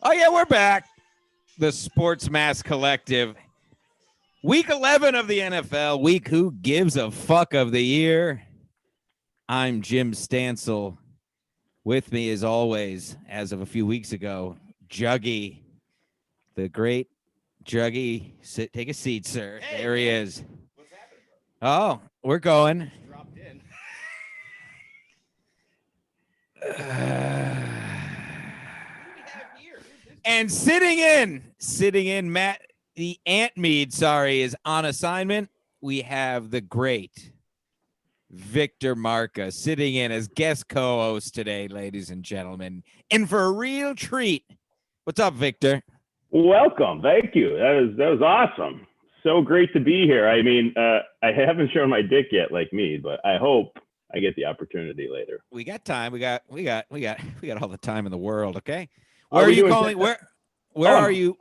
Oh, yeah, we're back. The Sports Mass Collective. Week 11 of the NFL. Week who gives a fuck of the year. I'm Jim Stansel. With me, as always, as of a few weeks ago, Juggy, the great Juggy. Take a seat, sir. Hey, there he is. What's happening, bro? Oh, we're going. Dropped in. And sitting in, Matt, the Ant Mead, is on assignment. We have the great Victor Marca sitting in as guest co-host today, ladies and gentlemen, and for a real treat. What's up, Victor? Welcome. Thank you. That was awesome. So great to be here. I mean, I haven't shown my dick yet like me, but I hope I get the opportunity later. We got time. We got all the time in the world, okay? Where are you calling? Where are you?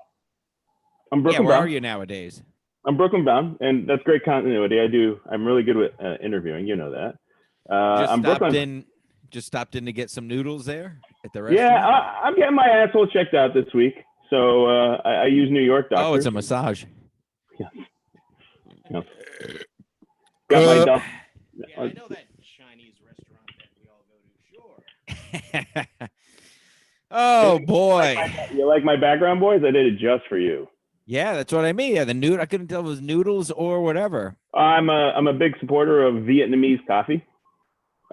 I'm Brooklyn where bound. are you nowadays? I'm Brooklyn bound, and that's great continuity. I'm really good with interviewing. You know that. Just stopped in to get some noodles there at the restaurant. Yeah, I'm getting my asshole checked out this week, so I use New York doctors. Oh, it's a massage. Yeah. Yeah. Got my dump. Yeah, I know that Chinese restaurant that we all go to. Sure. Oh boy! You like my background, boys? I did it just for you. Yeah, that's what I mean. Yeah, I couldn't tell if it was noodles or whatever. I'm a big supporter of Vietnamese coffee.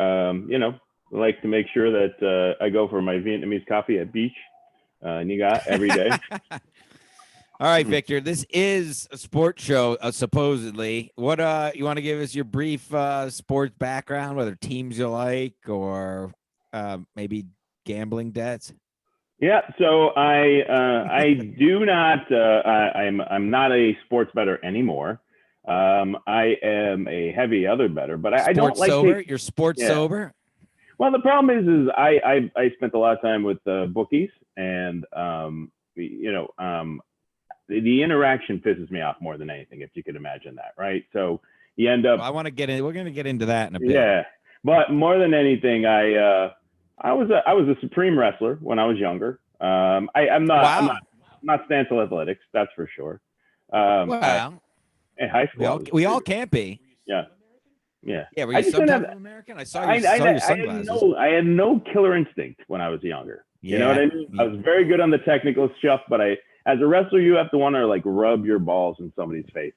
I like to make sure that I go for my Vietnamese coffee at Beach, Nigat every day. All right, Victor. This is a sports show, supposedly. What you want to give us your brief sports background, whether teams you like or maybe gambling debts? Yeah, so I do not. I'm not a sports bettor anymore. I am a heavy other bettor, but I don't like sober. You're sports sober. Well, the problem is I spent a lot of time with bookies, and the interaction pisses me off more than anything, if you could imagine that, right? So you end up. Well, I want to get in. We're going to get into that in a bit. Yeah, but more than anything, I was a supreme wrestler when I was younger. I'm not Stansel Athletics, that's for sure. In high school, we all can't be. Yeah. Were you some type of American? I saw your sunglasses. I had no killer instinct when I was younger. Yeah. You know what I mean? I was very good on the technical stuff, but as a wrestler, you have to want to like rub your balls in somebody's face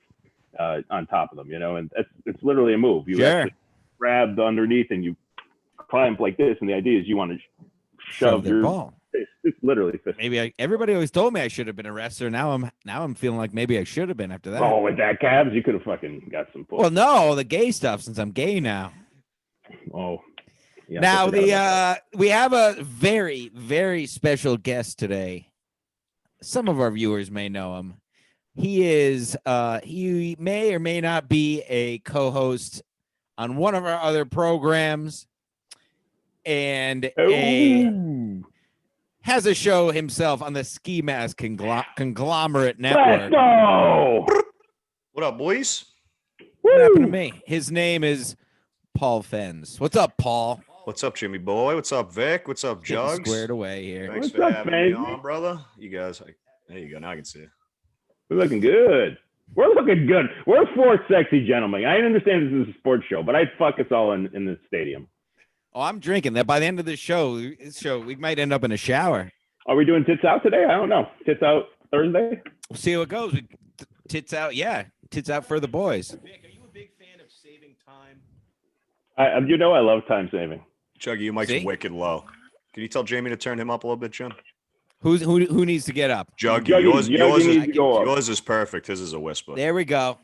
on top of them, and it's literally a move. You have to grab the underneath and you climb like this, and the idea is you want to shove your ball. It's literally fist. Maybe everybody always told me I should have been a wrestler. Now I'm feeling like maybe I should have been after that. Oh, with that calves, you could have fucking got some pull. Well, no, the gay stuff since I'm gay now. Oh. Yeah, now we have a very, very special guest today. Some of our viewers may know him. He is he may or may not be a co-host on one of our other programs and has a show himself on the Ski Mask Conglomerate Network. Let's go! What up, boys? What happened to me? His name is Paul Fens. What's up, Paul? What's up, Jimmy boy? What's up, Vic? What's up, Jugs? Squared away here. Thanks What's for up, having me on, brother. You guys, there you go. Now I can see you. We're looking good. We're looking good. We're four sexy gentlemen. I understand this is a sports show, but I'd fuck us all in this stadium. Oh, I'm drinking that. By the end of the show, we might end up in a shower. Are we doing tits out today? I don't know. Tits out Thursday? We'll see how it goes. Tits out, yeah. Tits out for the boys. Vic, are you a big fan of saving time? I love time saving. Chuggy, your mic's wicked low. Can you tell Jamie to turn him up a little bit, Jim? Who needs to get up? Juggy, yours is perfect. His is a whisper. There we go.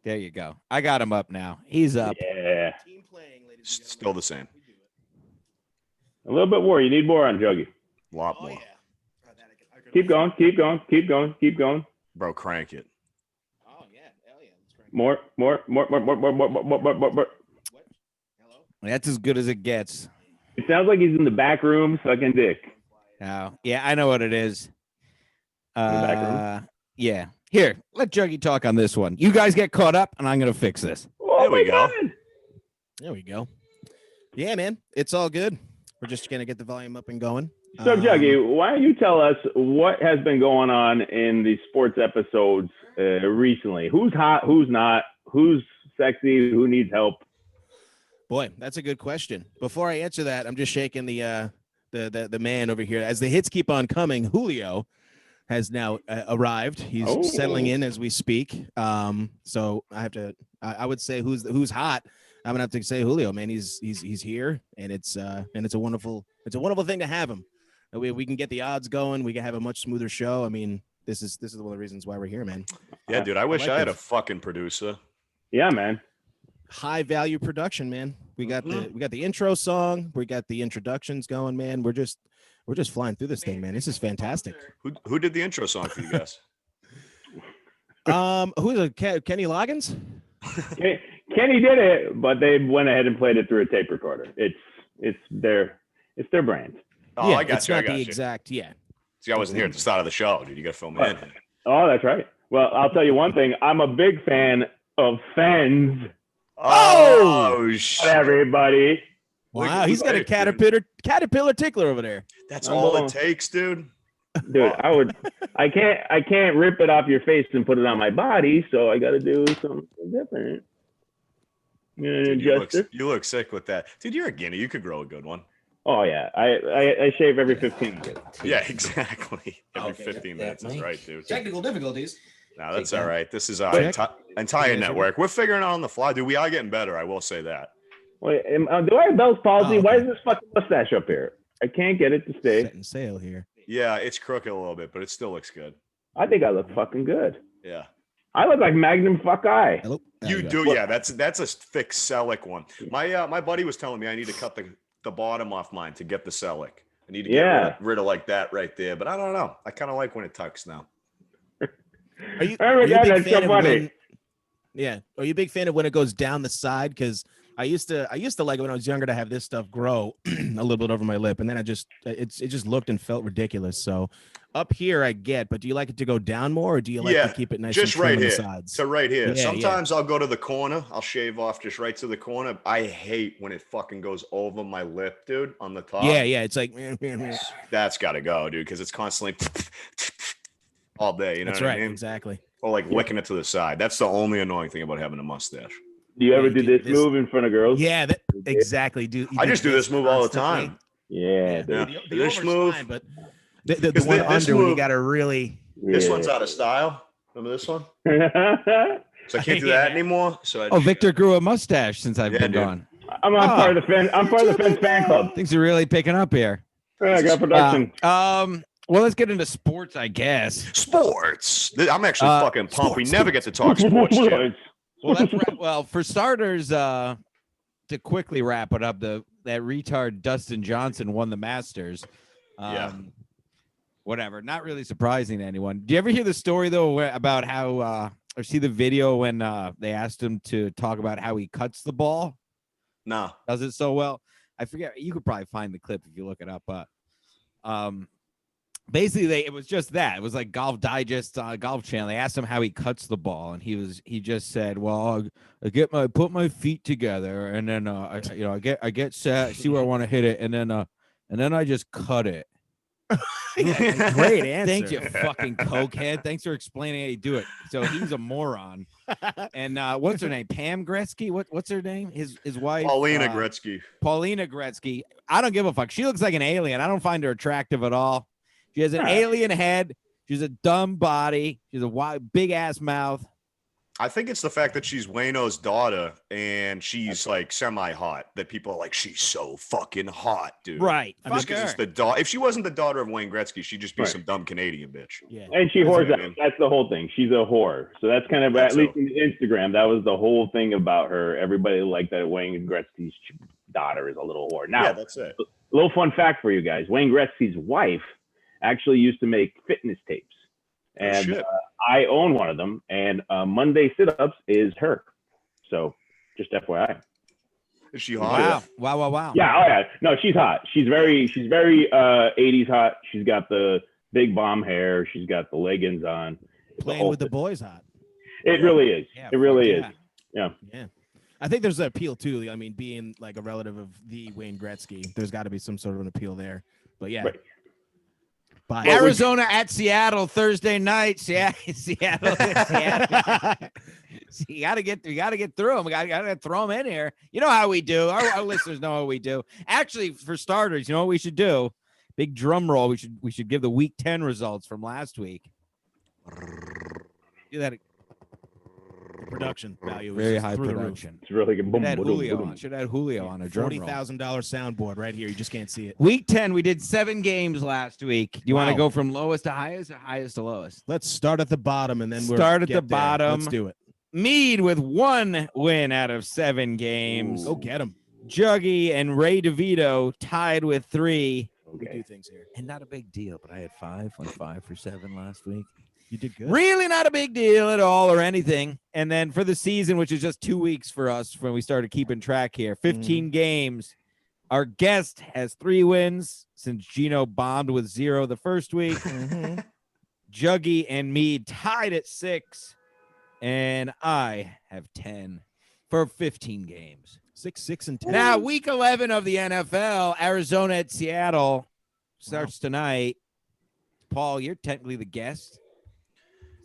There you go. I got him up now. He's up. Yeah. Team playing, ladies and gentlemen. Still the same. A little bit more. You need more on Juggy. A lot more. Yeah. Keep going. Bro, crank it. Oh yeah, hell yeah. Let's crank it. More. What? Hello? That's as good as it gets. It sounds like he's in the back room sucking dick. Oh, yeah, I know what it is. In the back room? Yeah. Here, let Juggy talk on this one. You guys get caught up, and I'm going to fix this. Oh, There we my go. God. There we go. Yeah, man. It's all good. We're just going to get the volume up and going. So, Juggy, why don't you tell us what has been going on in the sports episodes recently? Who's hot? Who's not? Who's sexy? Who needs help? Boy, that's a good question. Before I answer that, I'm just shaking the man over here. As the hits keep on coming, Julio has now arrived. He's settling in as we speak. So I have to. I would say who's hot. I'm gonna have to say Julio, man. He's here, and it's a wonderful thing to have him. We can get the odds going. We can have a much smoother show. I mean, this is one of the reasons why we're here, man. Yeah, dude. I wish I had a fucking producer. Yeah, man. High value production, man. We got the intro song. We got the introductions going, man. We're just flying through this thing, man. This is fantastic. Who did the intro song for you guys? Who's it? Kenny Loggins? Kenny did it, but they went ahead and played it through a tape recorder. It's their brand. Oh, yeah, I got it's you. not I got the you. exact. Yeah. See, I wasn't here at the start of the show, dude. You got to fill me in. Oh, that's right. Well, I'll tell you one thing. I'm a big fan of Fens. Oh, shit. Everybody. Wow, he's got a caterpillar tickler over there. That's all it takes, dude. Dude, I can't rip it off your face and put it on my body, so I got to do something different. Dude, Justice. you look sick with that. Dude, you're a guinea. You could grow a good one. Oh yeah, I shave every 15 minutes. Yeah, exactly. Every Okay, 15 minutes is right, dude. Technical difficulties. No, that's Take all that. right. This is our entire network. We're figuring it out on the fly, dude. We are getting better. I will say that. Wait, do I have Bell's palsy? Oh, okay. Why is this fucking mustache up here? I can't get it to stay. Setting sail here. Yeah, it's crooked a little bit, but it still looks good. I think I look fucking good. Yeah. I look like Magnum fuck eye. Hello. There You we go. do, yeah. That's a thick Celic one. My buddy was telling me I need to cut the bottom off mine to get the Celic. I need to get rid of like that right there, but I don't know. I kind of like when it tucks now. Are you, Oh my are you a God, big that's fan so of funny. when? Yeah. Are you a big fan of when it goes down the side? Because I used to like when I was younger to have this stuff grow a little bit over my lip, and then it just looked and felt ridiculous. So up here I get, but do you like it to go down more, or do you like to keep it nice just and trim right on the here. sides? So right here. Yeah, Sometimes I'll go to the corner. I'll shave off just right to the corner. I hate when it fucking goes over my lip, dude, on the top. Yeah, it's like That's got to go, dude, because it's constantly all day. You know that's what right, I mean? exactly. Or like licking it to the side. That's the only annoying thing about having a mustache. Do you ever you do do this this- move in front of girls? Yeah, exactly. I just do this move all the time. Yeah, Yeah. dude. The This over's move- fine, but the 'Cause one this under when you move- got to really. This Yeah. one's out of style. Remember this one? I'm So I can't do that anymore. So I Oh, Victor grew a mustache since I've Yeah, been dude. gone. on part of the Fence. I'm part of the Fence fan club. Things are really picking up here. Yeah, I got production. Well, let's get into sports, I guess. Sports. I'm actually fucking pumped. We sports, never get to talk sports, Jim. Well, well, for starters, to quickly wrap it up, that retard Dustin Johnson won the Masters. Yeah. Whatever. Not really surprising to anyone. Do you ever hear the story though about how, or see the video when they asked him to talk about how he cuts the ball? No. Does it so well? I forget. You could probably find the clip if you look it up. But basically, it was just that. It was like Golf Digest, Golf Channel. They asked him how he cuts the ball, and he just said, "Well, I put my feet together, and then I get set, see where I want to hit it, and then I just cut it." Great answer. Thank you, fucking cokehead. Thanks for explaining how you do it. So he's a moron. And what's her name? Pam Gretzky. What's her name? His wife. Paulina Gretzky. Paulina Gretzky. I don't give a fuck. She looks like an alien. I don't find her attractive at all. She has an alien head. She's a dumb body. She's a wide, big ass mouth. I think it's the fact that she's Wayno's daughter and she's like semi-hot that people are like, she's so fucking hot, dude. Right. Just because it's the daughter. If she wasn't the daughter of Wayne Gretzky, she'd just be Right. some dumb Canadian bitch. Yeah. And she That's whores what I out. mean. That's the whole thing. She's a whore. So that's kind of, That's at least in Instagram, that was the whole thing about her. Everybody liked that Wayne Gretzky's daughter is a little whore. Now, Yeah, that's it. a little fun fact for you guys. Wayne Gretzky's wife actually used to make fitness tapes. And shit. I own one of them. And Monday Sit-Ups is her. So just FYI. Is she hot? Wow. Yeah, oh yeah. No, she's hot. She's very 80s hot. She's got the big bomb hair. She's got the leggings on. Playing with the boys hot. It really is. Yeah, It really fuck is. yeah. Yeah. I think there's an appeal too. I mean, being like a relative of the Wayne Gretzky, there's got to be some sort of an appeal there. But yeah, Right. Bye. Arizona at Seattle Thursday night. Seattle. You got to get through them. We got to throw them in here. You know how we do. Our listeners know how we do. Actually, for starters, you know what we should do? Big drum roll. We should give the week 10 results from last week. Do that. Production value is Very just high through production. It's really good. Boom, Should add boom, Julio boom. on. Should add Julio on a drum roll. $40,000 soundboard right here. You just can't see it. Week 10, we did 7 games last week. Do you want to Wow. go from lowest to highest or highest to lowest? Let's start at the bottom and then we'll Start at get the there. bottom. Let's do it. Mead with 1 win out of 7 games. Go get him. Juggy and Ray DeVito tied with 3. We do Okay. things here. And not a big deal, but I had 5. Went 5 for 7 last week. You did good. Really not a big deal at all or anything. And then for the season, which is just 2 weeks for us when we started keeping track here, 15 games. Our guest has 3 wins since Gino bombed with 0 the first week. Juggy and Mead tied at 6. And I have 10 for 15 games. 6, 6, and 10. Now, week 11 of the NFL, Arizona at Seattle starts tonight. Paul, you're technically the guest.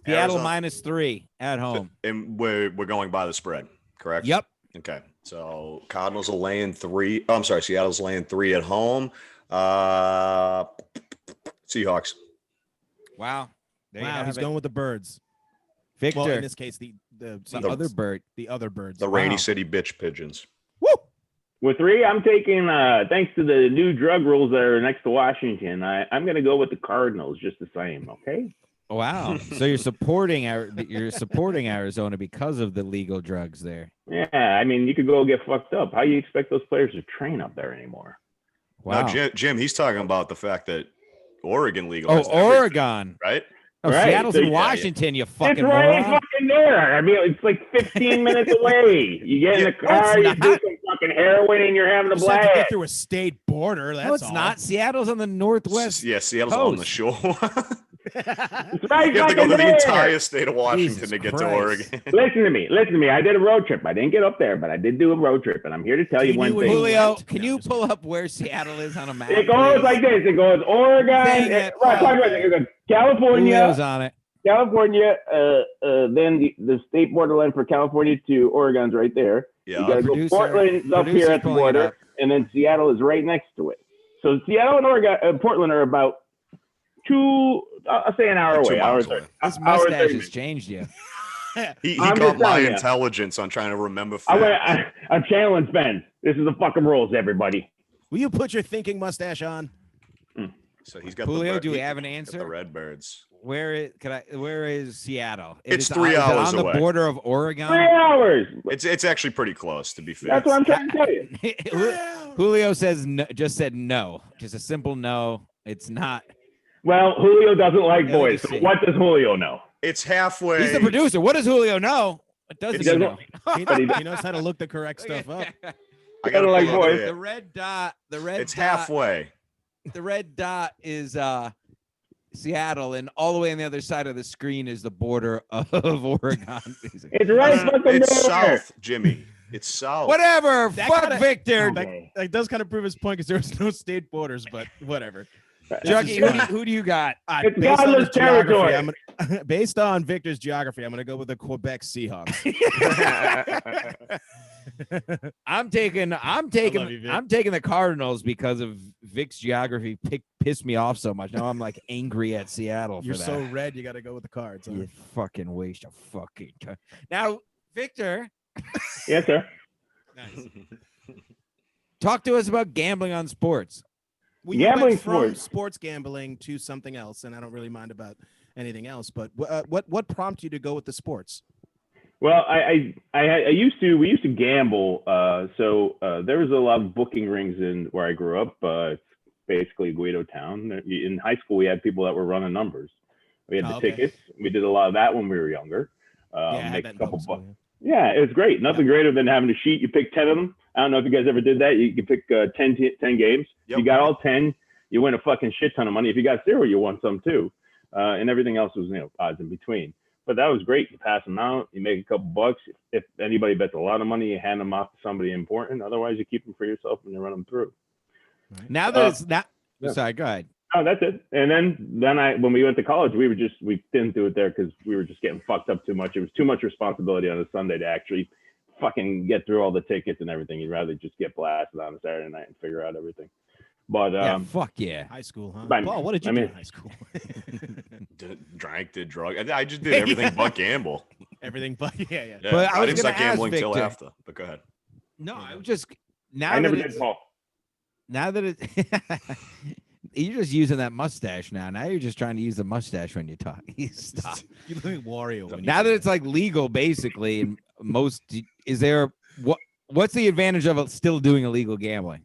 Seattle Arizona- -3 at home. And we're going by the spread, correct? Yep. Okay. So Cardinals are laying 3. Oh, I'm sorry. Seattle's laying 3 at home. Seahawks. Wow. There you Wow, have he's it. going with the birds. Victor, Well, in this case, the other bird. the other birds. The Rainy Wow. City bitch pigeons. Woo! With 3, I'm taking, thanks to the new drug rules that are next to Washington, I'm going to go with the Cardinals just the same, okay? Wow. So you're supporting Arizona because of the legal drugs there. Yeah, I mean, you could go get fucked up. How do you expect those players to train up there anymore? Wow. Now, Jim, he's talking about the fact that Oregon Oh, legalized everything, Oregon. right? Oh, Right. Seattle's So, in yeah, Washington, you It's fucking right moron. fucking there. I mean, it's like 15 minutes away. You get in the No, car, it's you do not. some fucking heroin, and you're having a Just have to get blast. through a state border. That's No, it's all. not. Seattle's on the northwest. Yeah, Seattle's on the coast. shore. It's right You have to go fucking to the there. entire state of Washington Jesus to get to Christ. Oregon. Listen to me. I did a road trip. I didn't get up there, but I did do a road trip, and I'm here to tell you You one knew where thing. you Julio, went. can No, you just pull up where Seattle is on a map? It goes please? like this. It goes Oregon, Dang it. it goes California, Julio's on it. then the state borderline for California to Oregon's right there. You Yeah. gotta go Producer- Portland's up producer's here at the pulling it border, up. and then Seattle is right next to it. So Seattle and Oregon, Portland are about I'll say an hour Like 2 away. miles Hours away. This hour mustache 30 has minutes. changed you. He I'm got just my telling ya. intelligence on trying to remember facts. I'm channeling Ben. This is the fucking rules, everybody. Will you put your thinking mustache on? So he's got Julio, the, do we have an got answer? the Redbirds. Where is Seattle? It's Is 3 is it hours on the away. border of Oregon. 3 hours. It's actually pretty close, to be fair. That's what I'm trying to tell you. Julio says no, just said no. Just a simple no. It's not. Well, Julio doesn't like Yeah, boys. let So me see. what does Julio know? It's halfway. He's the producer. What does Julio know? What doesn't It's- he know? He, But he- he knows how to look the correct stuff up. I gotta like pull it up boys. here. The red dot. The red. It's dot, halfway. The red dot is Seattle, and all the way on the other side of the screen is the border of Oregon. It's right fucking It's there. south, Jimmy. It's south. Whatever. That Fuck kinda- Victor. Okay. That does kind of prove his point because there's no state borders, but whatever. Juggy, who do you got? It's Based on godless his geography, territory. I'm gonna, based on Victor's geography, I'm going to go with the Quebec Seahawks. I'm taking you, Vic. I'm taking the Cardinals because of Vic's geography pissed me off so much. Now I'm like angry at Seattle for You're that. so red, you got to go with the Cards. Huh? You fucking waste of fucking time. Now, Victor, Yes, sir. Nice. talk to us about gambling on sports. Well, you Gambling went from sports. sports gambling to something else, and I don't really mind about anything else. But what prompted you to go with the sports? Well, we used to gamble. So there was a lot of booking rings in where I grew up. It's basically Guido Town. In high school, we had people that were running numbers. We had Oh, the okay. tickets. We did a lot of that when we were younger. Yeah, I had Make that a in couple public school, bucks. Yeah, it was great. Nothing greater than having a sheet. You pick 10 of them. I don't know if you guys ever did that. You can pick 10 games. Yep. You got all 10, you win a fucking shit ton of money. If you got 0, you won some too. And everything else was, odds in between. But that was great. You pass them out. You make a couple bucks. If anybody bets a lot of money, you hand them off to somebody important. Otherwise, you keep them for yourself and you run them through. Now that it's not yeah. sorry, go ahead. Oh, that's it. And then when we went to college, we didn't do it there because we were just getting fucked up too much. It was too much responsibility on a Sunday to actually fucking get through all the tickets and everything. You'd rather just get blasted on a Saturday night and figure out everything. But fuck yeah. High school, huh? I mean- Paul, what did you I do mean- in high school? Drank, did drug. I just did everything but gamble. Everything but yeah. Yeah, But I was didn't start gonna ask gambling till Victor. after. But go ahead. No, I was just now I that never it's, did, Paul. now that it you're just using that mustache now. Now you're just trying to use the mustache when you talk. Stop. You look like Wario. when you Now say that it's like legal, basically, in most is there what's the advantage of still doing illegal gambling?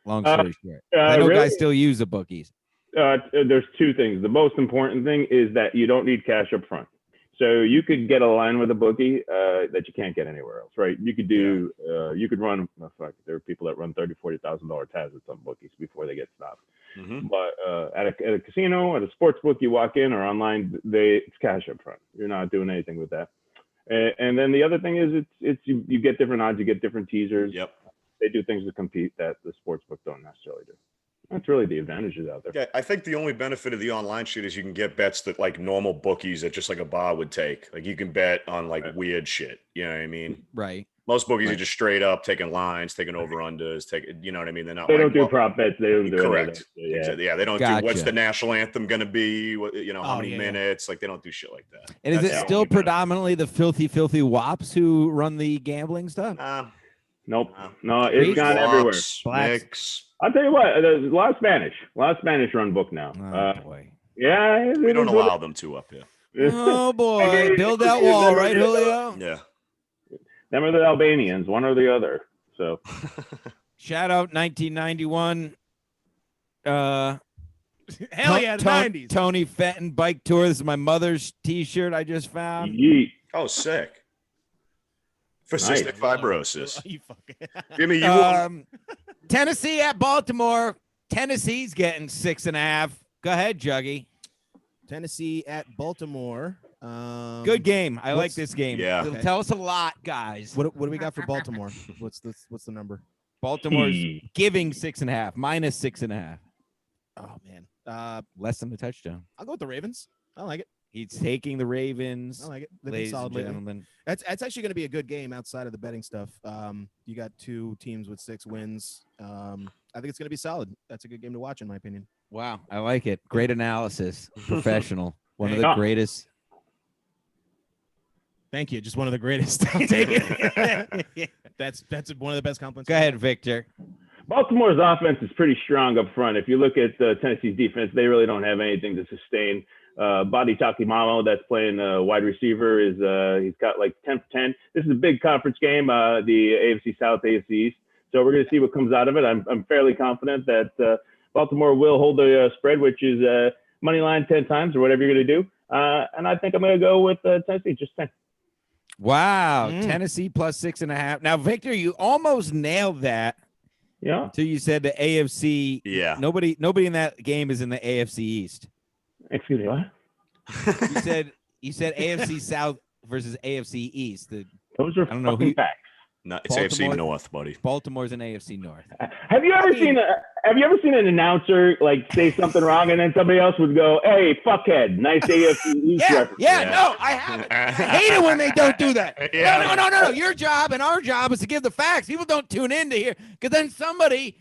Long story short, I know really? guys still use the bookies. There's two things. The most important thing is that you don't need cash up front. So you could get a line with a bookie that you can't get anywhere else, right? You could do, you could run. There are people that run $30,000-$40,000 tabs at some bookies before they get stopped. Mm-hmm. But at a casino, at a sports book, you walk in or online, it's cash up front. You're not doing anything with that. And then the other thing is, you get different odds, you get different teasers. Yep. They do things to compete that the sports book don't necessarily do. That's really the advantages out there. Yeah, I think the only benefit of the online shit is you can get bets that like normal bookies at just like a bar would take. Like you can bet on like weird shit. You know what I mean? Right. Most bookies Right. are just straight up taking lines, taking over unders, you know what I mean? They're not. They like, don't do well, prop bets. They don't do correct. anything. Yeah. Exactly. Yeah, they don't do what's Gotcha. the national anthem going to be? What, how Oh, many yeah. minutes? Like they don't do shit like that. And is That's it the still only benefit. predominantly the filthy wops who run the gambling stuff? Nah, Nope. nah. No, it's gone everywhere. Wops, Blacks. Mix. I'll tell you what, there's a lot of Spanish run book now. Oh boy. Yeah. We don't allow them to up here. Oh boy. Build that wall, right, Julio? Yeah. Them are the Albanians, one or the other. So Shout out 1991. Hell yeah, the 90s. Tony Fenton bike tour. This is my mother's T-shirt I just found. yeet. Oh, sick. For Nice. cystic fibrosis. You fucking- Jimmy, you will. Tennessee at Baltimore. Tennessee's getting 6.5. Go ahead, Juggy. Tennessee at Baltimore. Good game. I like what's- this game. Yeah. It'll tell us a lot, guys. What do we got for Baltimore? What's the number? Baltimore's Yee. giving 6.5, minus 6.5. Oh man. Less than a touchdown. I'll go with the Ravens. I like it. He's taking the Ravens. I like it. They've been Ladies solid and lately. gentlemen. That's actually going to be a good game outside of the betting stuff. You got two teams with 6 wins. I think it's going to be solid. That's a good game to watch, in my opinion. Wow, I like it. Great analysis. Professional. One of the Hey. greatest. Thank you. Just one of the greatest. I'll take it. That's one of the best compliments. Go ahead, Victor. Baltimore's offense is pretty strong up front. If you look at Tennessee's defense, they really don't have anything to sustain. Body Takimamo, that's playing wide receiver, he's got like 10 for 10. This is a big conference game, the AFC South, AFC East. So we're going to see what comes out of it. I'm fairly confident that Baltimore will hold the spread, which is money line 10 times or whatever you're going to do. And I think I'm going to go with Tennessee, just 10. Wow, Mm. Tennessee plus 6.5. Now, Victor, you almost nailed that Yeah. until you said the AFC. Yeah. Nobody in that game is in the AFC East. Excuse me, what? You said AFC South versus AFC East. Those are I don't know fucking who- facts. No, it's AFC Baltimore- North, buddy. Baltimore's in AFC North. Have you ever I mean- have you ever seen an announcer like say something wrong and then somebody else would go, "Hey, fuckhead, nice AFC East reference." Yeah, Yeah. no, I haven't. I hate it when they don't do that. Yeah. No. Your job and our job is to give the facts. People don't tune in to hear because then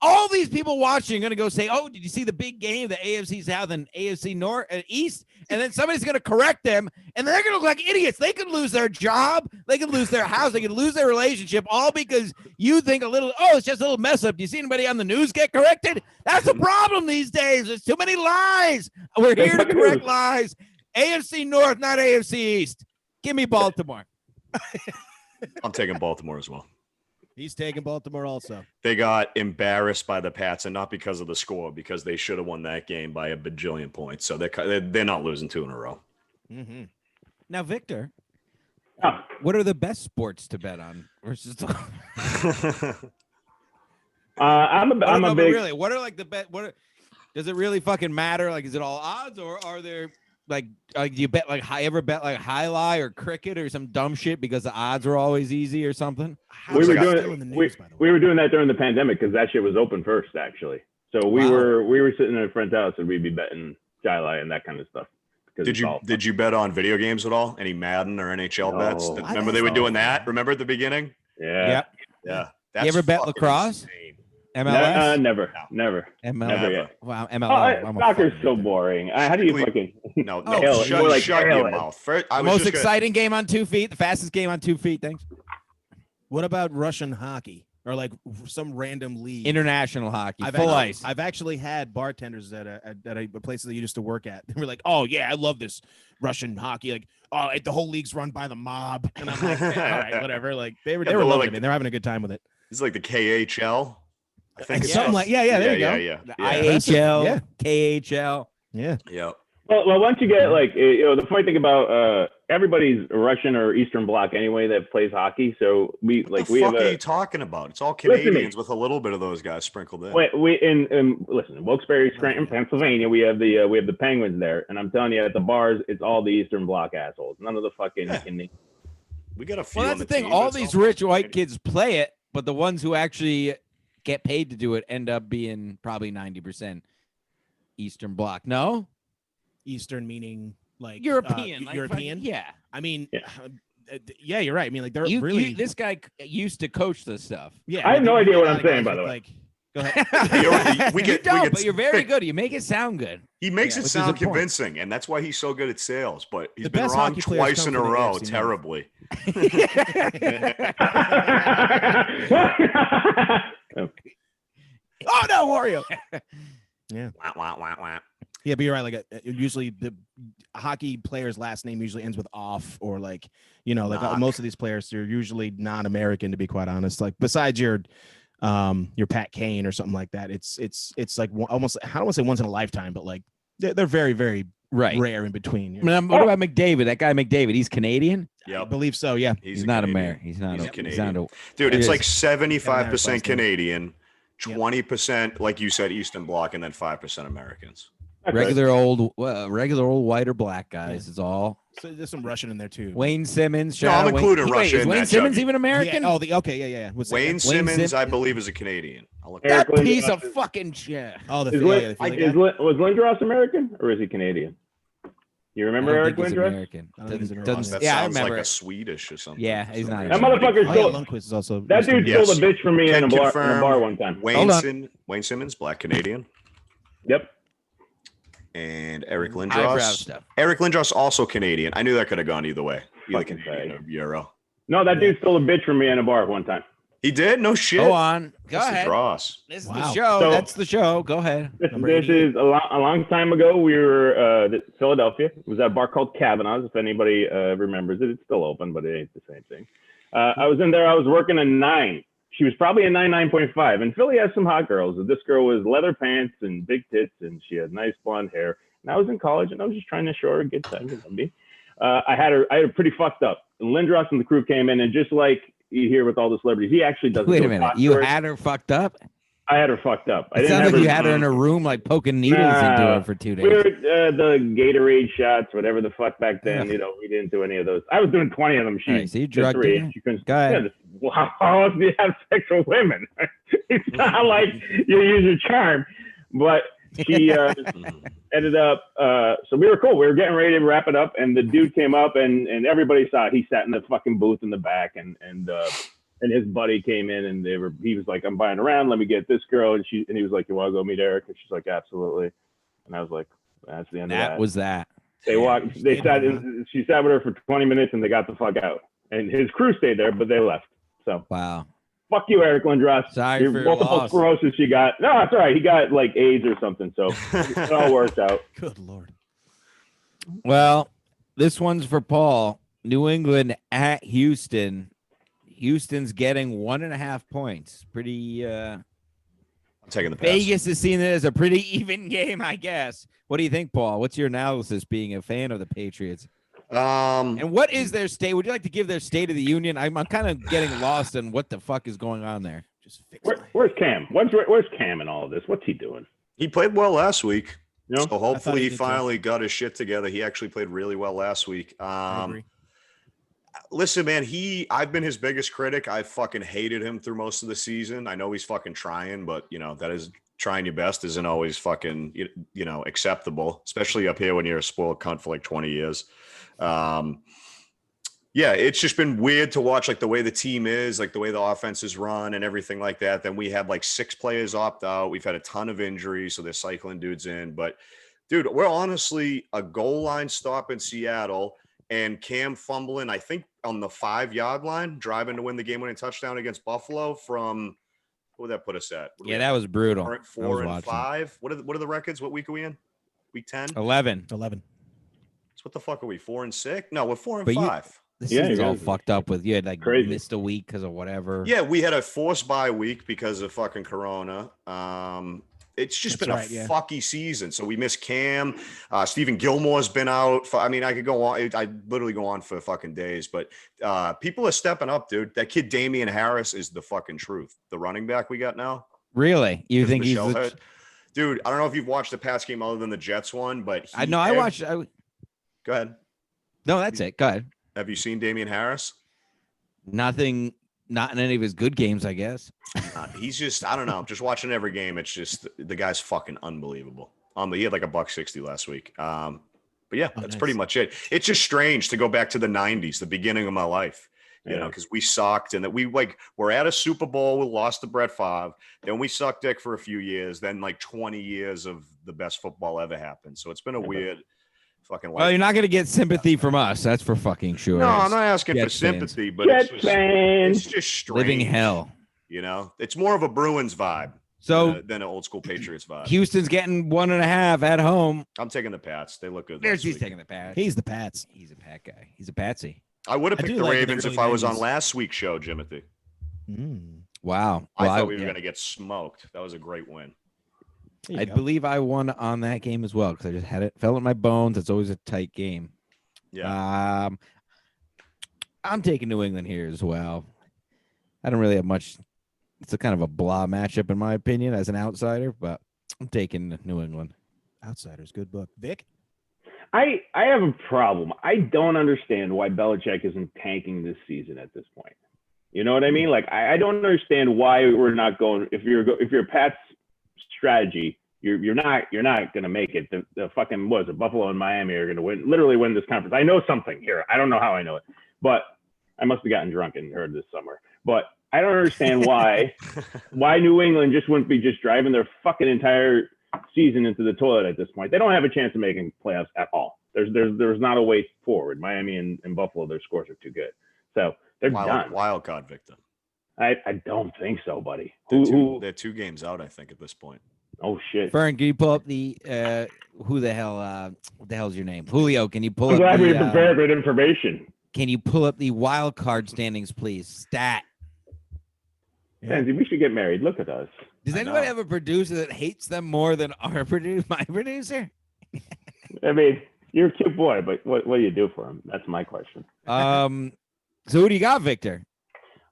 all these people watching are going to go say, "Oh, did you see the big game, the AFC South and AFC North and East?" And then somebody's going to correct them, and they're going to look like idiots. They could lose their job, they could lose their house, they could lose their relationship, all because you think it's just a little mess up. Do you see anybody on the news get corrected? That's the problem these days. There's too many lies. We're here to correct lies. AFC North, not AFC East. Give me Baltimore. I'm taking Baltimore as well. He's taking Baltimore also. They got embarrassed by the Pats, and not because of the score, because they should have won that game by a bajillion points. So they're not losing 2 in a row. Mm-hmm. Now, Victor, Oh, what are the best sports to bet on? Versus I'm a big. really. What are like the bet? Does it really fucking matter? Like, is it all odds, or are there like do you bet like ever bet like high lie or cricket or some dumb shit because the odds are always easy or something? We were Looks like doing still in the news, by the way. we were doing that during the pandemic because that shit was open first, actually. So we Wow. were sitting in a friend's house and we'd be betting Jai and that kind of stuff. Did you bet on video games at all? Any Madden or NHL bets? No. Remember they were doing that? Remember at the beginning? Yeah. Yep. Yeah. You ever bet fucking lacrosse? insane. MLS? Never. Never. MLS. Wow, MLS. I'm a Soccer's fucking so idiot. boring. How do you Strictly- fucking? No, Oh, no, hell, more like shut hell your it. mouth. First, I The was most just gonna- exciting game on 2 feet, the fastest game on 2 feet. Thanks. What about Russian hockey or like some random league? International hockey, full ice. I've actually had bartenders at a place that you used to work at. They were like, "Oh yeah, I love this Russian hockey. Like, oh, the whole league's run by the mob." And I'm like, "All right, whatever." Like they were Yeah, but loving like- it, man. They're having a good time with it. It's like the KHL. I think it's Something like- yeah, there you go. Yeah. The Yeah. IHL, Yeah. KHL. Yeah. Yeah. Well, once you get like, the funny thing about everybody's Russian or Eastern Bloc anyway that plays hockey. So we What like the we fuck have are a you talking about? It's all Listen to me. Canadians with a little bit of those guys sprinkled in. we in listen, Wilkes-Barre, Scranton, Pennsylvania. We have the Penguins there, and I'm telling you, at the bars, it's all the Eastern Bloc assholes. None of the fucking. Yeah. We got a few. Well, on that's the thing. team, All but it's these all rich fucking white Canadian. kids play it, but the ones who actually get paid to do it end up being probably 90% Eastern Bloc. No, Eastern meaning like European. Like, European. yeah. I mean, Yeah. yeah, you're right. I mean, like they're You, really. this guy used to coach this stuff. yeah, I have no they're idea what really I'm saying, guys by the with, way. Like, go ahead. We You get- don't, we get but you're very sick. good. You make it sound good. He makes Yeah, it which is sound important. convincing, and that's why he's so good at sales. But he's The been best wrong hockey players twice come in a from the row, AFC North. terribly. Oh no, Wario. Wah, wah, wah, wah. Yeah, but you're right. Like usually the hockey player's last name usually ends with off or like, Knock. most of these players, they're usually non-American, to be quite honest. Like besides your Pat Kane or something like that, it's like almost, I don't want to say once in a lifetime, but like they're very, very Right. rare in between. What about McDavid? That guy McDavid, he's Canadian. I Yep. believe so. Yeah. He's a not Canadian. American. He's not. He's a He's Canadian. not Dude, He it's is. like Haven't had his 75% last name. Canadian, Yep. 20%, like you said, Eastern Bloc, and then 5% Americans. regular old white or black guys. It's all So there's some Russian in there too. Wayne Simmons. No, shout I'm out Wayne- including Wait, Russia Is in Wayne that, Simmons Chucky. even American? Yeah. Oh, okay. Yeah. What's Wayne that? Simmons, I Sim- believe, is a Canadian. I'll look That Eric piece Lindros of fucking shit. Oh, the Is, Philly, Lin- the Philly guy? was Lindros American or is he Canadian? You remember I Eric don't think he's Lindros? American. I don't think he's Doesn't- American. doesn't- That yeah, I sounds remember. like a it. Swedish or something. Yeah, he's not That motherfucker Oh, stole. yeah, Lundqvist is also. That dude Yes. stole a bitch from me in Can a bar confirm one time. Hold on. Wayne Simmons, Black Canadian, Yep. and Eric Eyebrow Lindros. stuff. Eric Lindros also Canadian. I knew that could have gone either way. Either Fucking Canadian fag. or Euro. No, that dude stole a bitch from me in a bar one time. He did? No shit. Go on. Go That's the ahead. dross. This is Wow. the show. So- That's the show. Go ahead. This Number is 88. a long time ago. We were Philadelphia. It was at a bar called Kavanaugh's. If anybody remembers it, it's still open, but it ain't the same thing. I was in there. I was working a 9. She was probably a 9.5. And Philly has some hot girls. This girl was leather pants and big tits, and she had nice blonde hair. And I was in college, and I was just trying to show her a good time. I had her pretty fucked up. And Lindros and the crew came in, and just like you hear with all the celebrities, he actually doesn't. Wait a go minute. talk to You her. had her fucked up? I had her fucked up. I It didn't sounds have like her. you had her in a room like poking needles into Nah. her for 2 We were days. the Gatorade shots, whatever the fuck back then. Yeah. We didn't do any of those. I was doing 20 of them. She All right, so you did drugged 3. her? She couldn't. Go ahead. Yeah, wow, how else do you have sex with women? It's not like you use your charm, but she ended up. So we were cool. We were getting ready to wrap it up, and the dude came up, and everybody saw it. He sat in the fucking booth in the back, and his buddy came in, and he was like, "I'm buying around. Let me get this girl," and he was like, "You want to go meet Eric?" And she's like, "Absolutely." And I was like, "That's the end of That that." was that. They walked. They sat. She sat with her for 20 minutes, and they got the fuck out. And his crew stayed there, but they left. So Wow. fuck you, Eric Lindros. Sorry Your for your multiple loss. sclerosis you got. No, it's all right. He got like AIDS or something. So it all worked out. Good Lord. Well, this one's for Paul. New England at Houston. Houston's getting 1.5 points. Pretty I'm taking the pass. Vegas is seeing it as a pretty even game, I guess. What do you think, Paul? What's your analysis being a fan of the Patriots? And what is their state? Would you like to give their State of the Union? I'm kind of getting lost in what the fuck is going on there. Just fix Where's Cam? Where's Cam in all of this? What's he doing? He played well last week. You know? So hopefully he he did too. finally got his shit together. He actually played really well last week. I agree. Listen, man, I've been his biggest critic. I fucking hated him through most of the season. I know he's fucking trying, but that is trying your best isn't always fucking, acceptable, especially up here when you're a spoiled cunt for like 20 years. Yeah, it's just been weird to watch, like the way the team is, like the way the offense is run and everything like that. Then we had like 6 players opt out. We've had a ton of injuries, so they're cycling dudes in. But dude, we're honestly a goal line stop in Seattle and Cam fumbling, I think on the 5-yard line, driving to win the game-winning touchdown against Buffalo from, what would that put us at? Yeah, that was brutal. 4 and 5. What are the records? What week are we in? Week 10? 11. Oh. So what the fuck are we? 4 and 6? No, we're 4 and 5. The Yeah, season's you all guys- fucked up with you had like Crazy. missed a week because of whatever. Yeah, we had a forced bye week because of fucking Corona. It's just That's been right, a yeah. fucky season. So we missed Cam. Stephen Gilmore's been out. I mean, I could go on. I literally go on for fucking days. But people are stepping up, dude. That kid Damian Harris is the fucking truth. The running back we got now. Really? You Because think he's Michelle the, hurt. Dude, I don't know if you've watched the Pats game other than the Jets one, but I know I watched Go ahead. no, that's it. Go ahead. Have you seen Damian Harris? Nothing, not in any of his good games, I guess. He's just, I don't know. Just watching every game, it's just the guy's fucking unbelievable. He had like a $160 last week. But yeah, that's nice. pretty much it. It's just strange to go back to the 90s, the beginning of my life, because we sucked and that we're at a Super Bowl. We lost to Brett Favre. Then we sucked dick for a few years. Then like 20 years of the best football ever happened. So it's been a weird fucking life. Well, you're not gonna get sympathy from us. That's for fucking sure. No, I'm not asking for Jets fans. sympathy, but Jets it's fans. just strange. Living hell. It's more of a Bruins vibe So than an old school Patriots vibe. Houston's getting 1.5 at home. I'm taking the Pats. They look good. There's last he's week. taking the Pats. He's the Pats. He's a Pat guy. He's a patsy. I would have I picked do the like in the Ravens if early I was on 90s. last week's show, Jimothy. Wow. I Well, thought we were yeah. going to get smoked. That was a great win. There you I go. believe I won on that game as well because I just had it fell in my bones. It's always a tight game. Yeah. I'm taking New England here as well. I don't really have much. It's a kind of a blah matchup in my opinion as an outsider, but I'm taking New England. Outsiders, good book. Vic? I have a problem. I don't understand why Belichick isn't tanking this season at this point. You know what I mean? Like I don't understand why we're not going. If you're Pat's strategy, you're not going to make it. The fucking what is it? Buffalo and Miami are going to literally win this conference. I know something here. I don't know how I know it, but I must have gotten drunk and heard this somewhere. But I don't understand why New England just wouldn't be just driving their fucking entire season into the toilet at this point. They don't have a chance of making playoffs at all. There's not a way forward. Miami and Buffalo, their scores are too good. So they're done. Wild card, Victor. I don't think so, buddy. They're 2 games out, I think, at this point. Oh shit. Fern, can you pull up the who the hell what the hell's your name? Julio, can you pull I'm up glad we the, prepared with information. can you pull up the wild card standings, please? Stat. Kenzie, we should get married. Look at us. Does I anyone know. have a producer that hates them more than my producer? I mean, you're a cute boy, but what do you do for him? That's my question. So who do you got, Victor?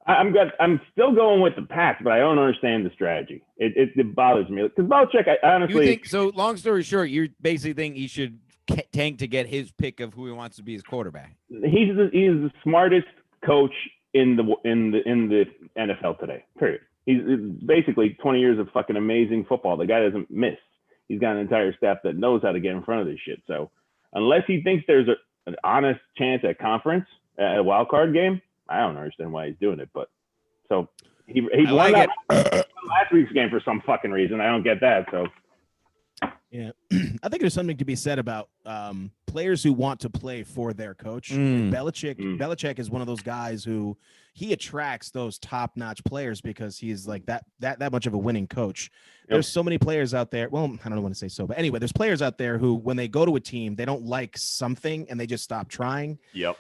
I'm good. I'm still going with the Pats, but I don't understand the strategy. It bothers me because Belichick. I You honestly, think so? Long story short, you basically think he should tank to get his pick of who he wants to be his quarterback. he's the smartest coach in the NFL today. Period. He's basically 20 years of fucking amazing football. The guy doesn't miss. He's got an entire staff that knows how to get in front of this shit. So unless he thinks there's an honest chance at conference, at a wild card game, I don't understand why he's doing it. But so he I won like that last week's game for some fucking reason. I don't get that. So Yeah. I think there's something to be said about players who want to play for their coach. Belichick is one of those guys who he attracts those top-notch players because he's like that much of a winning coach. There's so many players out there. Well, I don't want to say so, but anyway, there's players out there who, when they go to a team, they don't like something and they just stop trying. Yep.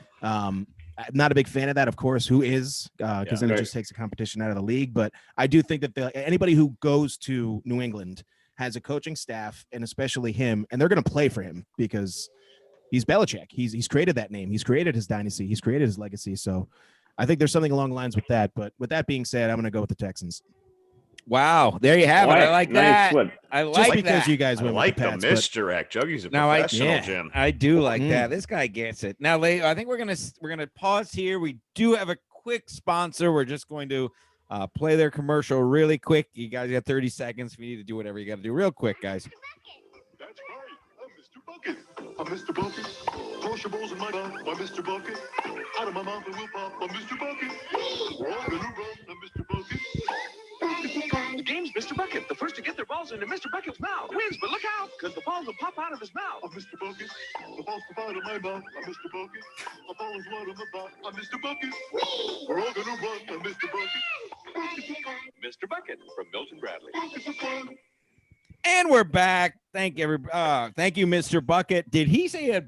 I'm not a big fan of that, of course. Who is? Because then it Right. just takes the competition out of the league. But I do think that anybody who goes to New England has a coaching staff, and especially him, and they're going to play for him because he's Belichick. He's created that name. He's created his dynasty. He's created his legacy. So I think there's something along the lines with that. But with that being said, I'm going to go with the Texans. Wow, there you have it. I like nice that. flip. I Just like because that. you guys I went like with the the Pats, but misdirect. Juggy's a Now professional, Jim. I do like Mm. that. This guy gets it. Now, I think we're gonna pause here. We do have a quick sponsor. We're just going to play their commercial really quick. You guys got 30 seconds if you need to do whatever you got to do real quick, guys. That's right. I'm Mr. Bucket. I'm Mr. Bucket. Toss your balls in my mouth. I'm Mr. Bucket. Out of my mouth I will pop. I'm Mr. Bucket. We're all gonna run. I'm Mr. Bucket. The game's Mr. Bucket. The first to get their balls into Mr. Bucket's mouth wins, but look out, because the balls will pop out of his mouth. I'm Mr. Bucket. The balls pop out of my mouth. I'm Mr. Bucket. The ball is one on the mouth. I'm Mr. Bucket. We're all gonna run. I'm Mr. Bucket. Mr. Bucket from Milton Bradley. And we're back. Thank you, Mr. Bucket. Did he say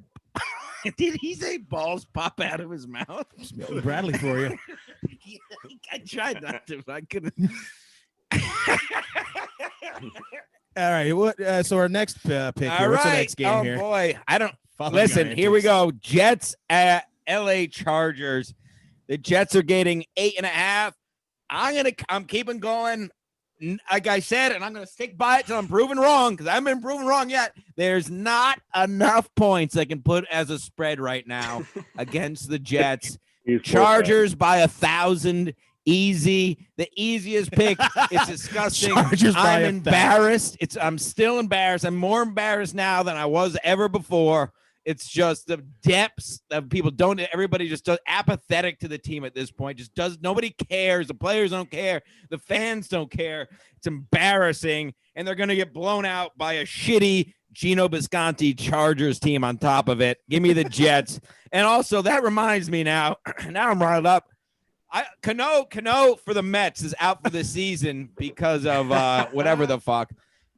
did he say balls pop out of his mouth? Milton Bradley for you. I tried not to, but I couldn't. All right. What? So our next pick All here. What's the right. next game Oh here? boy, I don't. Following Listen, our here we entries. go. Jets at LA Chargers. The Jets are getting 8.5. I'm keeping going. Like I said, and I'm gonna stick by it till I'm proven wrong, because I haven't been proven wrong yet. There's not enough points I can put as a spread right now against the Jets. Chargers by 1,000. Easy. The easiest pick. It's disgusting. Chargers by I'm 1,000. embarrassed. I'm still embarrassed. I'm more embarrassed now than I was ever before. It's just the depths of people everybody just does apathetic to the team at this point. Just does nobody cares. The players don't care. The fans don't care. It's embarrassing. And they're gonna get blown out by a shitty Gino Bisconti Chargers team on top of it. Give me the Jets. And also that reminds me now I'm riled up. Cano for the Mets is out for the season because of whatever the fuck.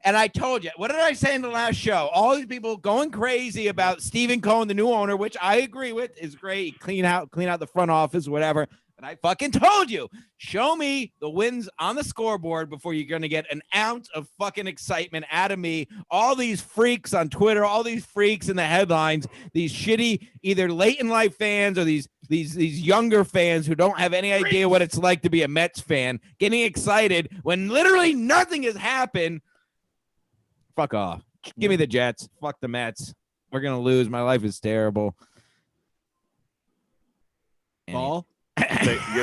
And I told you, what did I say in the last show? All these people going crazy about Stephen Cohen, the new owner, which I agree with is great. Clean out the front office, whatever. And I fucking told you, show me the wins on the scoreboard before you're going to get an ounce of fucking excitement out of me. All these freaks on Twitter, all these freaks in the headlines, these shitty either late in life fans or these younger fans who don't have any idea what it's like to be a Mets fan, getting excited when literally nothing has happened. Fuck off. Give me the Jets. Fuck the Mets. We're going to lose. My life is terrible. Ball.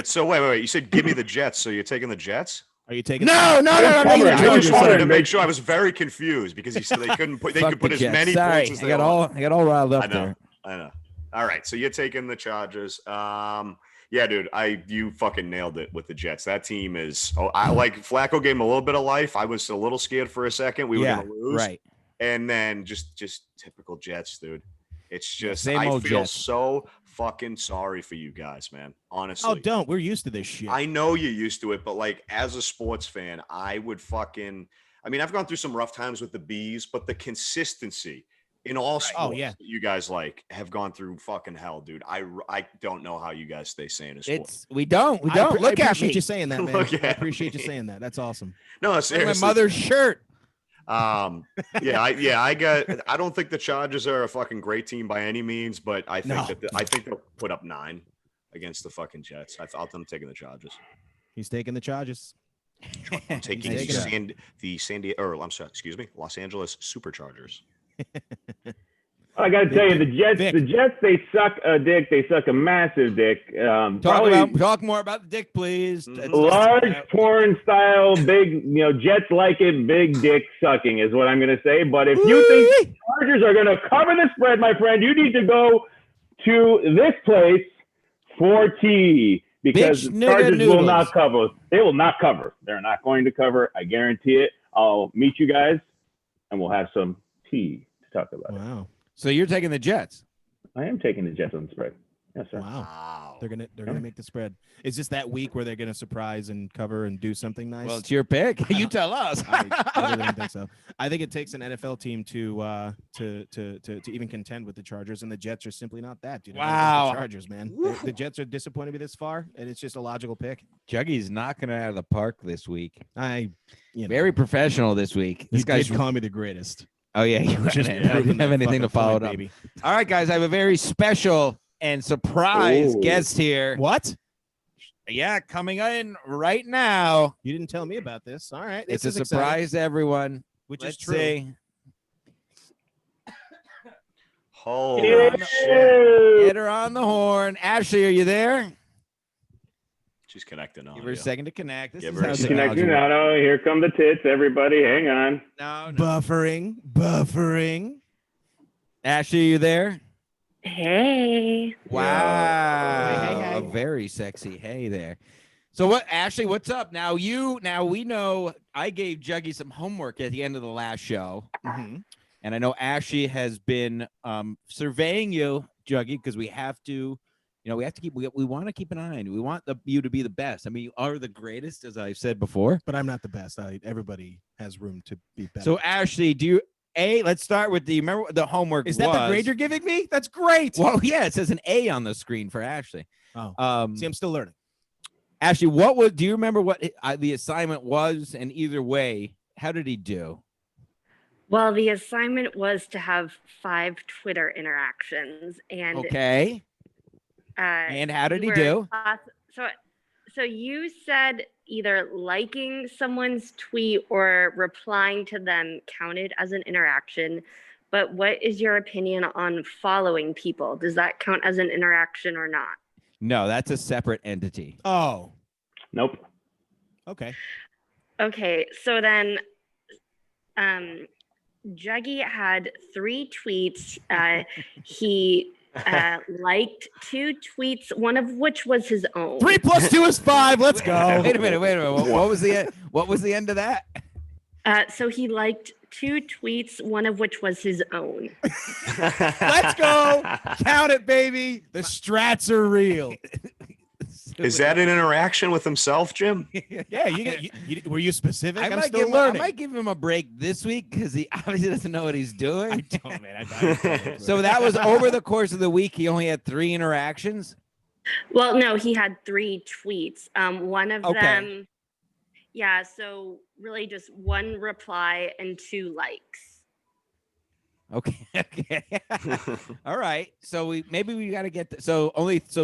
So wait. You said give me the Jets. So you're taking the Jets? Are you taking? No. I Chargers. just wanted to make sure. I was very confused because he said they couldn't put. They Fuck could put the as Jets. many Sorry, points as they I want. got all riled up I know. there. I know. All right. So you're taking the Chargers. Yeah, dude. You fucking nailed it with the Jets. That team is. Oh, I like Flacco gave him a little bit of life. I was a little scared for a second. We were gonna lose. Right. And then just typical Jets, dude. It's just Same I old feel Jets. so fucking sorry for you guys, man. Honestly. Oh, don't. We're used to this shit. I know you're used to it, but like as a sports fan, I would fucking I've gone through some rough times with the Bees, but the consistency in all sports yeah. that you guys have gone through fucking hell, dude. I don't know how you guys stay sane as sports. We don't. I Look at appreciate me. you saying that, man. Look I at appreciate you me. saying that. That's awesome. No, My seriously. mother's shirt. I don't think the Chargers are a fucking great team by any means, but I think I think they'll put up 9 against the fucking Jets. I'm taking the Chargers. He's taking the Chargers. I'm taking He's taking Los Angeles Superchargers. I got to tell you, Vic. the Jets, they suck a dick. They suck a massive dick. Talk more about the dick, please. Mhm. Large porn style, big, Jets like it, big dick sucking is what I'm going to say. But if you think the Chargers are going to cover the spread, my friend, you need to go to this place for tea because Bitch, the Chargers nigga will noodles. not cover. They will not cover. They're not going to cover. I guarantee it. I'll meet you guys and we'll have some tea to talk about it. Wow. So you're taking the Jets. I am taking the Jets on the spread. Yes, sir. Wow. Wow. They're gonna make the spread. Is this that week where they're gonna surprise and cover and do something nice? Well, it's your pick. You tell us. I really don't think so. I think it takes an NFL team to even contend with the Chargers, and the Jets are simply not that. Dude. I don't Wow. think the Chargers, man. The Jets are disappointed me this far, and it's just a logical pick. Juggy's knocking it out of the park this week. Very Very professional this week. This you guy's. did call me the greatest. Oh yeah, you Just just I didn't have anything to follow it up. Baby. All right, guys, I have a very special and surprise Ooh. guest here. What? Yeah, coming in right now. You didn't tell me about this. All right, It's this a is exciting, surprise to everyone. which Let's is true. see. Holy Yeah. shit. Get her on the horn. Ashley, are you there? She's connecting on. Give her a second to connect. This Give is her a how second. technology Connecting works. now. No, here come the tits. Everybody, hang on. No. Buffering. Ashley, are you there? Hey. Wow. Hey. A very sexy hey there. So what, Ashley, what's up? Now we know I gave Juggy some homework at the end of the last show. Mm-hmm. And I know Ashley has been surveying you, Juggy, because we have to, we want to keep an eye on you. We want you to be the best. I mean, you are the greatest, as I've said before. But I'm not the best. Everybody has room to be better. So Ashley, let's start with remember what the homework is that the grade you're giving me? That's great. Well, yeah, it says an A on the screen for Ashley. Oh, see, I'm still learning. Ashley, do you remember what the assignment was? And either way, how did he do? Well, the assignment was to have 5 Twitter interactions, and Okay. And how did he do? So you said either liking someone's tweet or replying to them counted as an interaction. But what is your opinion on following people? Does that count as an interaction or not? No, that's a separate entity. Oh, Nope. okay. Okay, so then Juggy had 3 tweets. He liked 2 tweets, one of which was his own. 3 + 2 is 5. Let's go. Wait a minute. What was the end of that? So he liked 2 tweets, one of which was his own. Let's go. Count it, baby. The strats are real. Is that an interaction with himself, Jim? Yeah, were you specific? I I'm might, still give, I learning. might give him a break this week because he obviously doesn't know what he's doing. I don't, man. I So that was over the course of the week. He only had 3 interactions. Well, no, he had 3 tweets. One of Okay. them, yeah, so really just 1 reply and 2 likes. Okay. All right. So we got to get so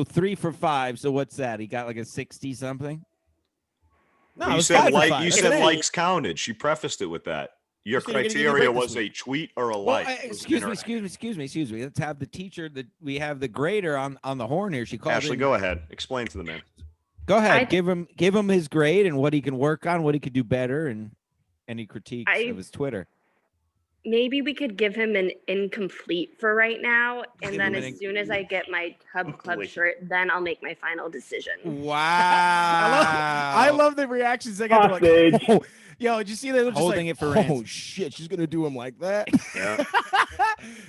3 for 5. So what's that? He got like a 60 something. No, you it was said 5 for like 5. you That's said an A. likes counted. She prefaced it with that. Your You said you're gonna give me a criteria break this was a week. tweet or a Well, like. It was an excuse interaction. me. Let's have the teacher we have the grader on the horn here. She called Ashley, in. go ahead. Explain to the man. Go ahead. I- Give him his grade and what he can work on, what he could do better, and any critiques of his Twitter. Maybe we could give him an incomplete for right now, and Give then him as an soon as I get my Hub Club Wait. shirt, then I'll make my final decision. Wow. I love the reactions they got. They're like, Hostage. oh. Yo, did you see that? Holding it for oh ransom. shit, she's gonna do him like that. Yeah.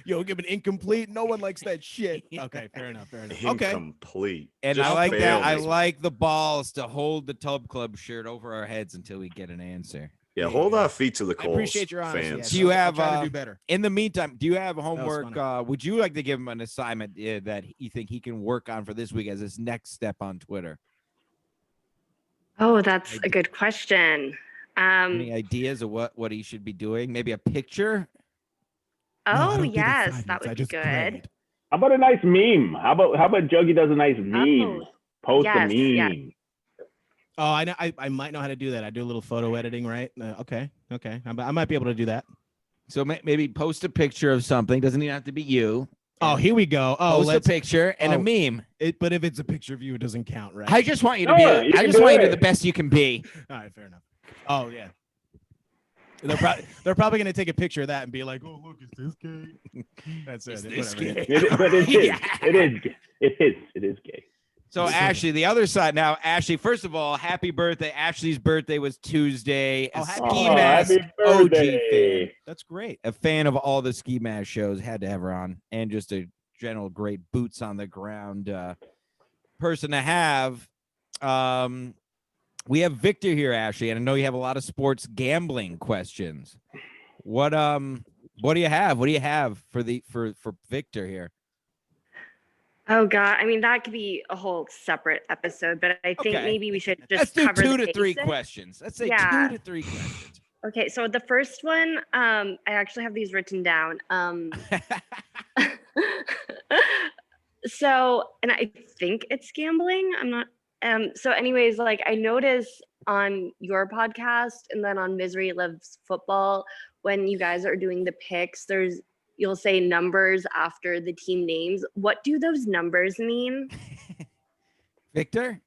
Yo, give an incomplete. No one likes that shit. Okay, fair enough. Okay. Incomplete. And Just I like that. I failed. like the balls to hold the Tub Club shirt over our heads until we get an answer. Yeah, hold our feet to the I coals. appreciate your honesty. fans. Do you I'll have, try to do better? In the meantime, do you have homework? funny. Would you like to give him an assignment that you think he can work on for this week as his next step on Twitter? Oh, that's a good question. Any ideas of what he should be doing? Maybe a picture? No, I Oh, don't do the yes, 5 that minutes. I would be just good. prayed. How about a nice meme? How about Juggy does a nice meme? Oh, Post yes, a yes. meme. Oh, I know. I might know how to do that. I do a little photo editing, right? Okay. I might be able to do that. So maybe post a picture of something. Doesn't even have to be you. Oh, here we go. Oh, Post a let's. picture and a meme. But if it's a picture of you, it doesn't count, right? I just want you to No, be. you I can just do want you to it. do the best you can be. All right, fair enough. Oh yeah. They're probably gonna take a picture of that and be like, "Oh, look, it's this gay." That's it. this Whatever. gay? But it is. Yeah. It is gay. So Ashley, the other side now. Ashley, first of all, happy birthday. Ashley's birthday was Tuesday. Oh, A happy Ski Oh, Mask happy OG birthday. fan, That's great. a fan of all the Ski Mask shows. Had to have her on, and just a general great boots on the ground person to have. We have Victor here, Ashley, and I know you have a lot of sports gambling questions. What do you have? What do you have for Victor here? Oh God, I mean that could be a whole separate episode, but I think Okay. maybe we should Let's just do cover 2 the to 3 basics. questions. Let's say Yeah. 2 to 3 questions. Okay, so the first one, I actually have these written down. So, and I think it's gambling. I'm not. So, anyways, like I noticed on your podcast and then on Misery Loves Football, when you guys are doing the picks, you'll say numbers after the team names. What do those numbers mean? Victor,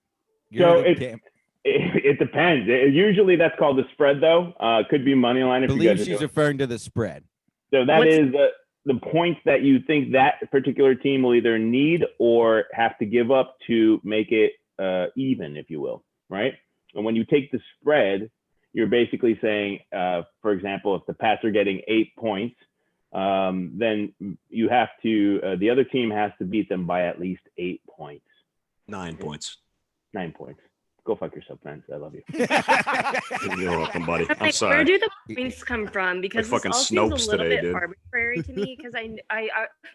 So the it's- camp. It depends. Usually that's called the spread, though. Could be money line I if you believe guys are she's doing. referring to the spread. So that What's- is the points that you think that particular team will either need or have to give up to make it even, if you will, right? And when you take the spread, you're basically saying, for example, if the Pats are getting 8 points, then you have to, the other team has to beat them by at least 8 points. 9 points. 9 points. Go fuck yourself, man. I love you. You're welcome, buddy. I'm Where sorry. do the points come from? Because this fucking all seems Snopes a little today, bit dude. arbitrary to me. Because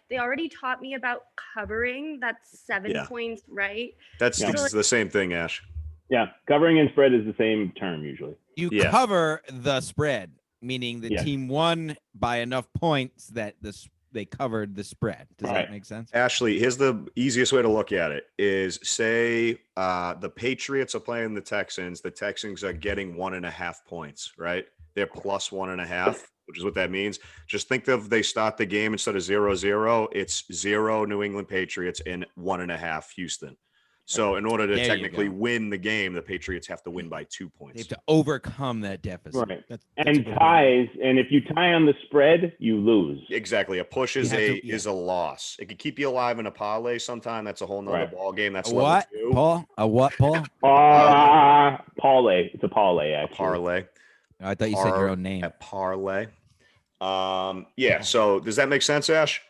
they already taught me about covering. That's 7 Yeah. points, right? That's Yeah. the same thing, Ash. Yeah, covering and spread is the same term usually. You Yeah. cover the spread, meaning the Yeah. team won by enough points that they covered the spread. Does Right. that make sense? Ashley, here's the easiest way to look at it is say the Patriots are playing the Texans. The Texans are getting 1.5 points, right? They're plus 1.5, which is what that means. Just think of they start the game instead of 0-0, it's 0 New England Patriots and 1.5 Houston. So in order to There you technically go. win the game, the Patriots have to win by 2 They points. have to overcome that deficit. Right. That's And a good one. ties, and if you tie on the spread, you lose. Exactly. A push is You have to- is a loss. It could keep you alive in a parlay sometime. That's a whole nother Right. ball game. That's A level what, 2. Paul? A what, Paul? Parlay. It's a parlay, A actually. parlay. Oh, I thought you said your own name. A parlay. Yeah. So does that make sense, Ash?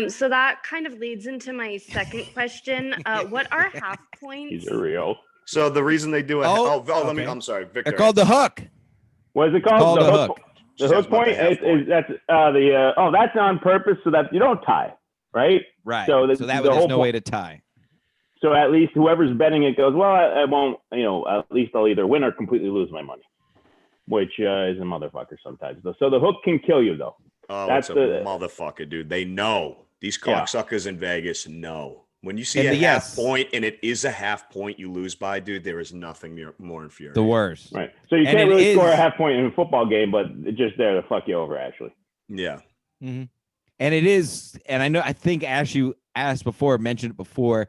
So that kind of leads into my second question. What are half points? He's a real. So the reason they do a Oh, let me. okay. I'm sorry, Victor. They're called the hook. What is it Called called? the hook. The Says hook about point. the half point. That's that's on purpose so that you don't tie, right? Right. So So, the- that the way there's whole no po- way to tie. So at least whoever's betting it goes, well, I won't. At least I'll either win or completely lose my money, which is a motherfucker sometimes. So the hook can kill you though. Oh, That's it's a the- motherfucker, dude. They know. These Yeah. cocksuckers in Vegas know. When you see And a the- half yes. point and it is a half point you lose by, dude, there is nothing more The infuriating. worst. Right. So you And can't it really score a is- half point in a football game, but it's just there to fuck you over, actually. Yeah. And it is, and I think Ash, you asked before, mentioned it before.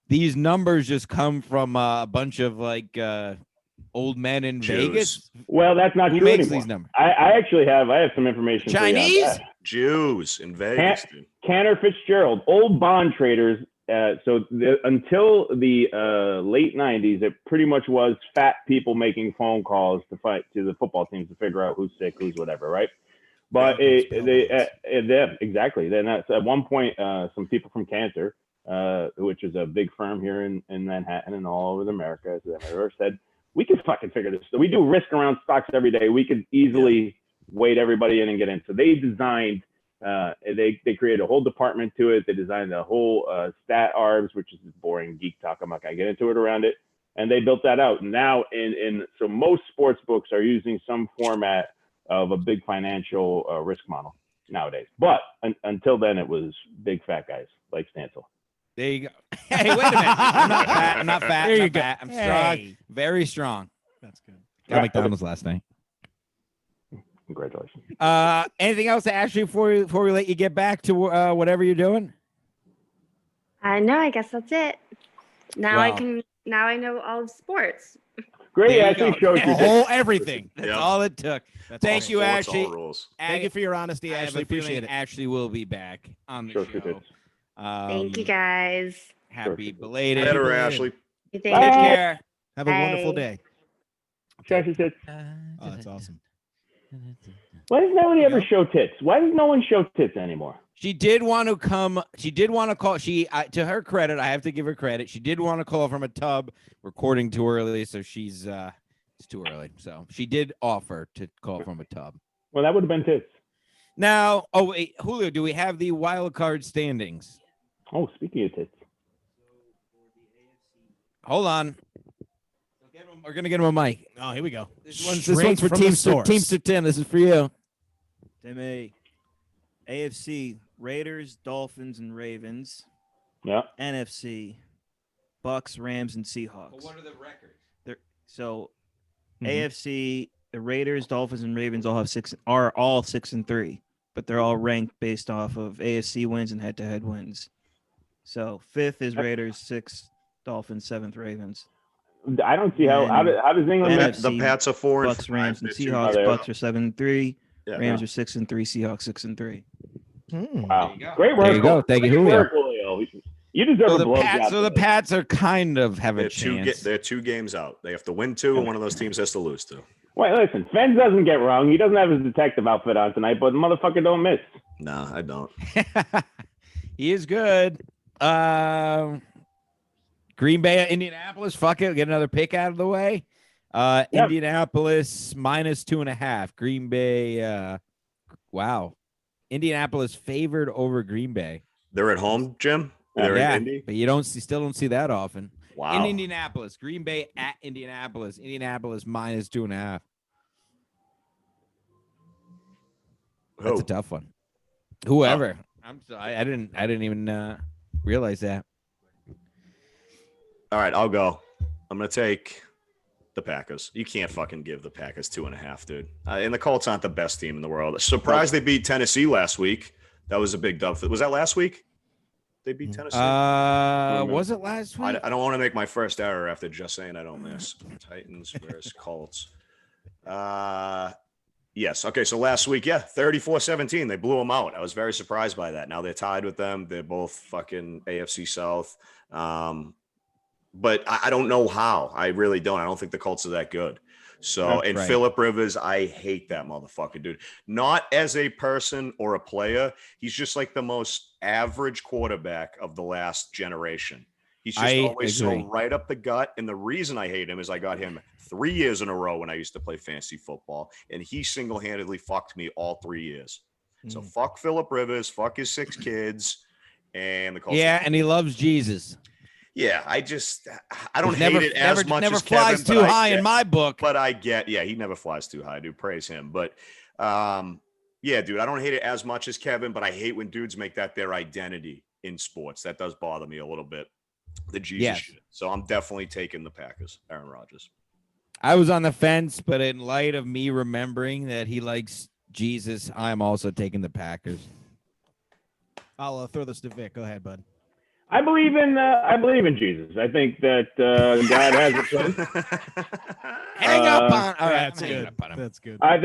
These numbers just come from a bunch of old men in Jews. Vegas. Well, that's not Who true makes anymore. these numbers? I actually have some information. for you on Chinese? that. Jews in Vegas, dude. Cantor Fitzgerald, old bond traders. Until the late 90s, it pretty much was fat people making phone calls to the football teams to figure out who's sick, who's whatever, right? But exactly. Then at one point, some people from Cantor, which is a big firm here in Manhattan and all over America, as I've said, we can fucking figure this. We do risk around stocks every day. We could easily wait everybody in and get in. So they designed. They created a whole department to it. They designed a whole stat arbs, which is boring geek talk. I'm not gonna get into it around it. And they built that out. Now, so most sports books are using some format of a big financial risk model nowadays. But until then, it was big fat guys like Stancil. There you go. Hey, wait a minute. I'm not fat. I'm not fat. There I'm you not go. fat. I'm strong. Hey. Very strong. That's good. Got Right. McDonald's last night. Congratulations. Anything else to ask you before we let you get back to whatever you're doing? No, I guess that's it. Now Wow. Now I know all of sports. Great, There you actually go. showed The you. whole everything. That's Yeah. all it took. That's Thank awesome. you, Sports, all Ashley. rules. Thank you for your honesty, I have Ashley. a feeling Appreciate it. Ashley will be back on the Sure, show. sure. Thank you guys. Happy Sure. belated. Better, Belated. Ashley. Thank Take you. care. Have a wonderful Bye. day. Sassy tits. Oh, that's awesome. Why does nobody ever Go. show tits? Why does no one show tits anymore? She did want to come. She did want to call. To her credit, I have to give her credit. She did want to call from a tub. Recording too early, so she's it's too early. So she did offer to call from a tub. Well, that would have been tits. Now, oh wait, Julio, do we have the wild card standings? Oh, speaking of tits. Hold on. We're gonna get him a mic. Oh, here we go. This one's Straight for from the Teamster. source. Teamster Tim. This is for you. Timmy. AFC, Raiders, Dolphins, and Ravens. Yeah. NFC, Bucks, Rams, and Seahawks. are the records? So Mhm. AFC, the Raiders, Dolphins, and Ravens are all 6-3, but they're all ranked based off of AFC wins and head-to-head wins. So 5th is Raiders, 6th Dolphins, 7th Ravens. I don't see how does England Yeah, miss? The Pats are 4 and Bucks, 5. Rams, and They're 2 Seahawks. there. Bucks are 7-3. Yeah. Rams are 6-3. Seahawks 6-3 Wow, There you go. great work. There you go. Thank you, Great Julio. work, Julio. You deserve So a the blowjob. Pats, so the today. Pats are kind of have a chance. They're 2 games out. They have to win 2, and one of those teams has to lose 2. Wait, listen. Fens doesn't get wrong. He doesn't have his detective outfit on tonight, but the motherfucker don't miss. No, I don't. He is good. Green Bay, Indianapolis. Fuck it. Get another pick out of the way. Indianapolis -2.5. Green Bay. Wow. Indianapolis favored over Green Bay. They're at home, Jim. They're in Indy. But still don't see that often. Wow. In Indianapolis, Green Bay at Indianapolis. Indianapolis -2.5. That's a tough one. Whoever. I'm sorry. I didn't even realize that. All right, I'll go. I'm gonna take the Packers. You can't fucking give the Packers 2.5, dude. And the Colts aren't the best team in the world. Surprised they beat Tennessee last week. That was a big dub. Was that last week? They beat Tennessee. Was it last week? I don't want to make my first error after just saying I don't miss. Titans versus Colts. Yes. Okay. So last week, 34-17. They blew them out. I was very surprised by that. Now they're tied with them. They're both fucking AFC South. But I don't know how. I really don't. I don't think the Colts are that good. So, and Phillip Rivers, I hate that motherfucker, dude. Not as a person or a player. He's just like the most average quarterback of the last generation. He's just always so right up the gut. And the reason I hate him is I got him 3 years in a row when I used to play fantasy football, and he single-handedly fucked me all 3 years. So fuck Phillip Rivers, fuck his 6 kids, and the Colts. Yeah, and he loves Jesus. Yeah, I don't hate it as much never as Kevin. flies too high in my book. But I get, he never flies too high, dude. Praise him. But yeah, dude, I don't hate it as much as Kevin, but I hate when dudes make that their identity in sports. That does bother me a little bit. The Jesus shit. So I'm definitely taking the Packers, Aaron Rodgers. I was on the fence, but in light of me remembering that he likes Jesus, I'm also taking the Packers. I'll throw this to Vic. Go ahead, bud. I believe in Jesus. I think that God has a plan. Hang up on. All right, That's good. That's good. I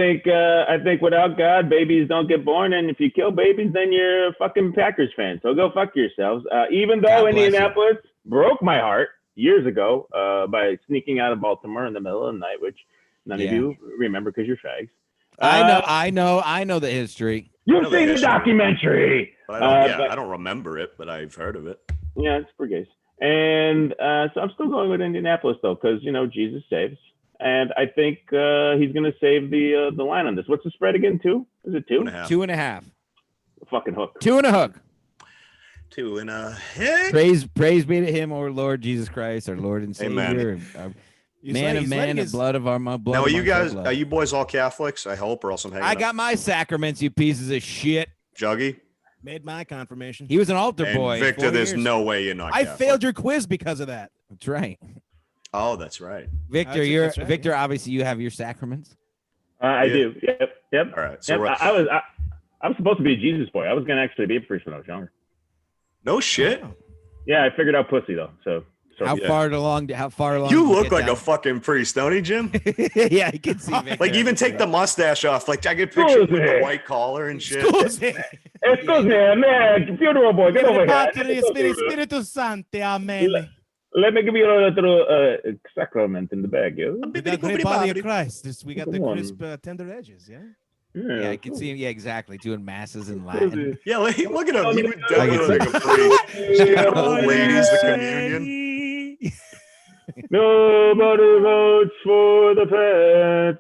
think without God, babies don't get born, and if you kill babies, then you're a fucking Packers fan. So go fuck yourselves. Even though God bless Indianapolis broke my heart years ago by sneaking out of Baltimore in the middle of the night, which none of you remember because you're fags. I know the history. You've seen the documentary. But I don't remember it, but I've heard of it. Yeah, it's pretty good. And so I'm still going with Indianapolis, though, because, Jesus saves. And I think he's going to save the line on this. What's the spread again, 2? Is it 2? 2.5. 2.5. Fucking hook. 2 and a hook. 2 and a hook. Praise be to him, our Lord Jesus Christ, our Lord and Savior. Man of man, the blood of our blood. Now, are you boys all Catholics? I hope, or else I'm hanging I got my sacraments, you pieces of shit. Juggy? Made my confirmation. He was an altar And boy. Victor, there's no way you're not I Catholic. failed your quiz because of that. That's right. Oh, that's right. Victor, That's right, Victor. Obviously, you have your sacraments. I do. Yep. All right. So Yep. I was supposed to be a Jesus boy. I was going to actually be a priest when I was younger. no shit. Yeah, I figured out pussy, though. So How far along? You look like a fucking priest, don't you, Jim? Yeah, I can see. Victor. Like, even take the mustache off. Like, I get pictures with the white collar and shit. Excuse me, man. Funeral boy, get over here. Spiritus Sancti, amen. Let me give you a little sacrament in the bag. Yeah? We got the body of Christ. We got the crisp, tender edges, yeah? Yeah, I can see him. Yeah, exactly. Doing masses in Latin. Yeah, look at him. He would definitely like a priest. Old ladies, the communion. Nobody votes for the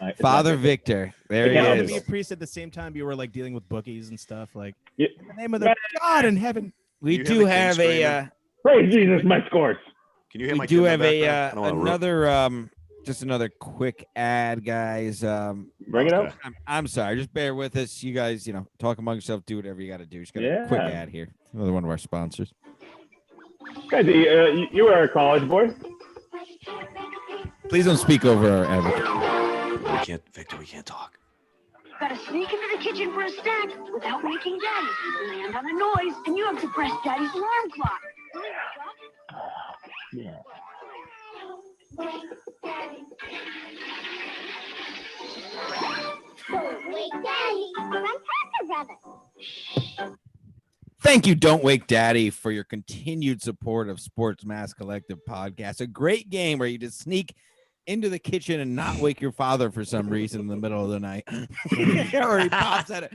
pets. Father Victor. There he You had to is. be a priest at the same time you were like dealing with bookies and stuff. Like, Yeah. in the name of the God in heaven. We You do have have a king a. Praise Jesus, my scores. Can you hear We my do kid in have the a background? I don't wanna another just another quick ad, guys. Bring it up. I'm sorry. Just bear with us. You guys, talk among yourself. Do whatever you got to do. Just got a quick Yeah. ad here. Another one of our sponsors. Guys, you were a college boy. Please don't speak over our ad. Victor, we can't talk. Gotta sneak into the kitchen for a snack without waking Daddy. Land on a noise, and you have to press Daddy's alarm clock. Yeah. Wake Daddy. I'm Parker Brother. Thank you, Don't Wake Daddy, for your continued support of Sports Mass Collective podcast. A great game where you just sneak into the kitchen and not wake your father for some reason in the middle of the night, or he pops out of,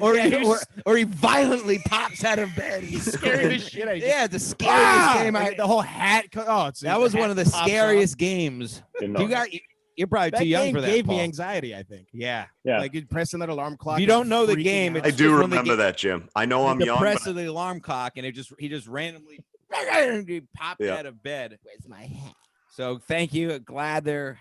or he violently pops out of bed. He's scaring the shit out of you. Yeah, the scariest game. The whole hat. That was one of the scariest games. Didn't know You're probably That too young game for that. gave Paul. me anxiety, I think. Yeah. Yeah. Like you're pressing that alarm clock. If you don't and know the freaking game, out. I it's do just when the remember that, Jim. I know I'm the young. press But of the alarm clock, and he just randomly he popped Yeah. out of bed. Where's my hat? So thank you. Glad they're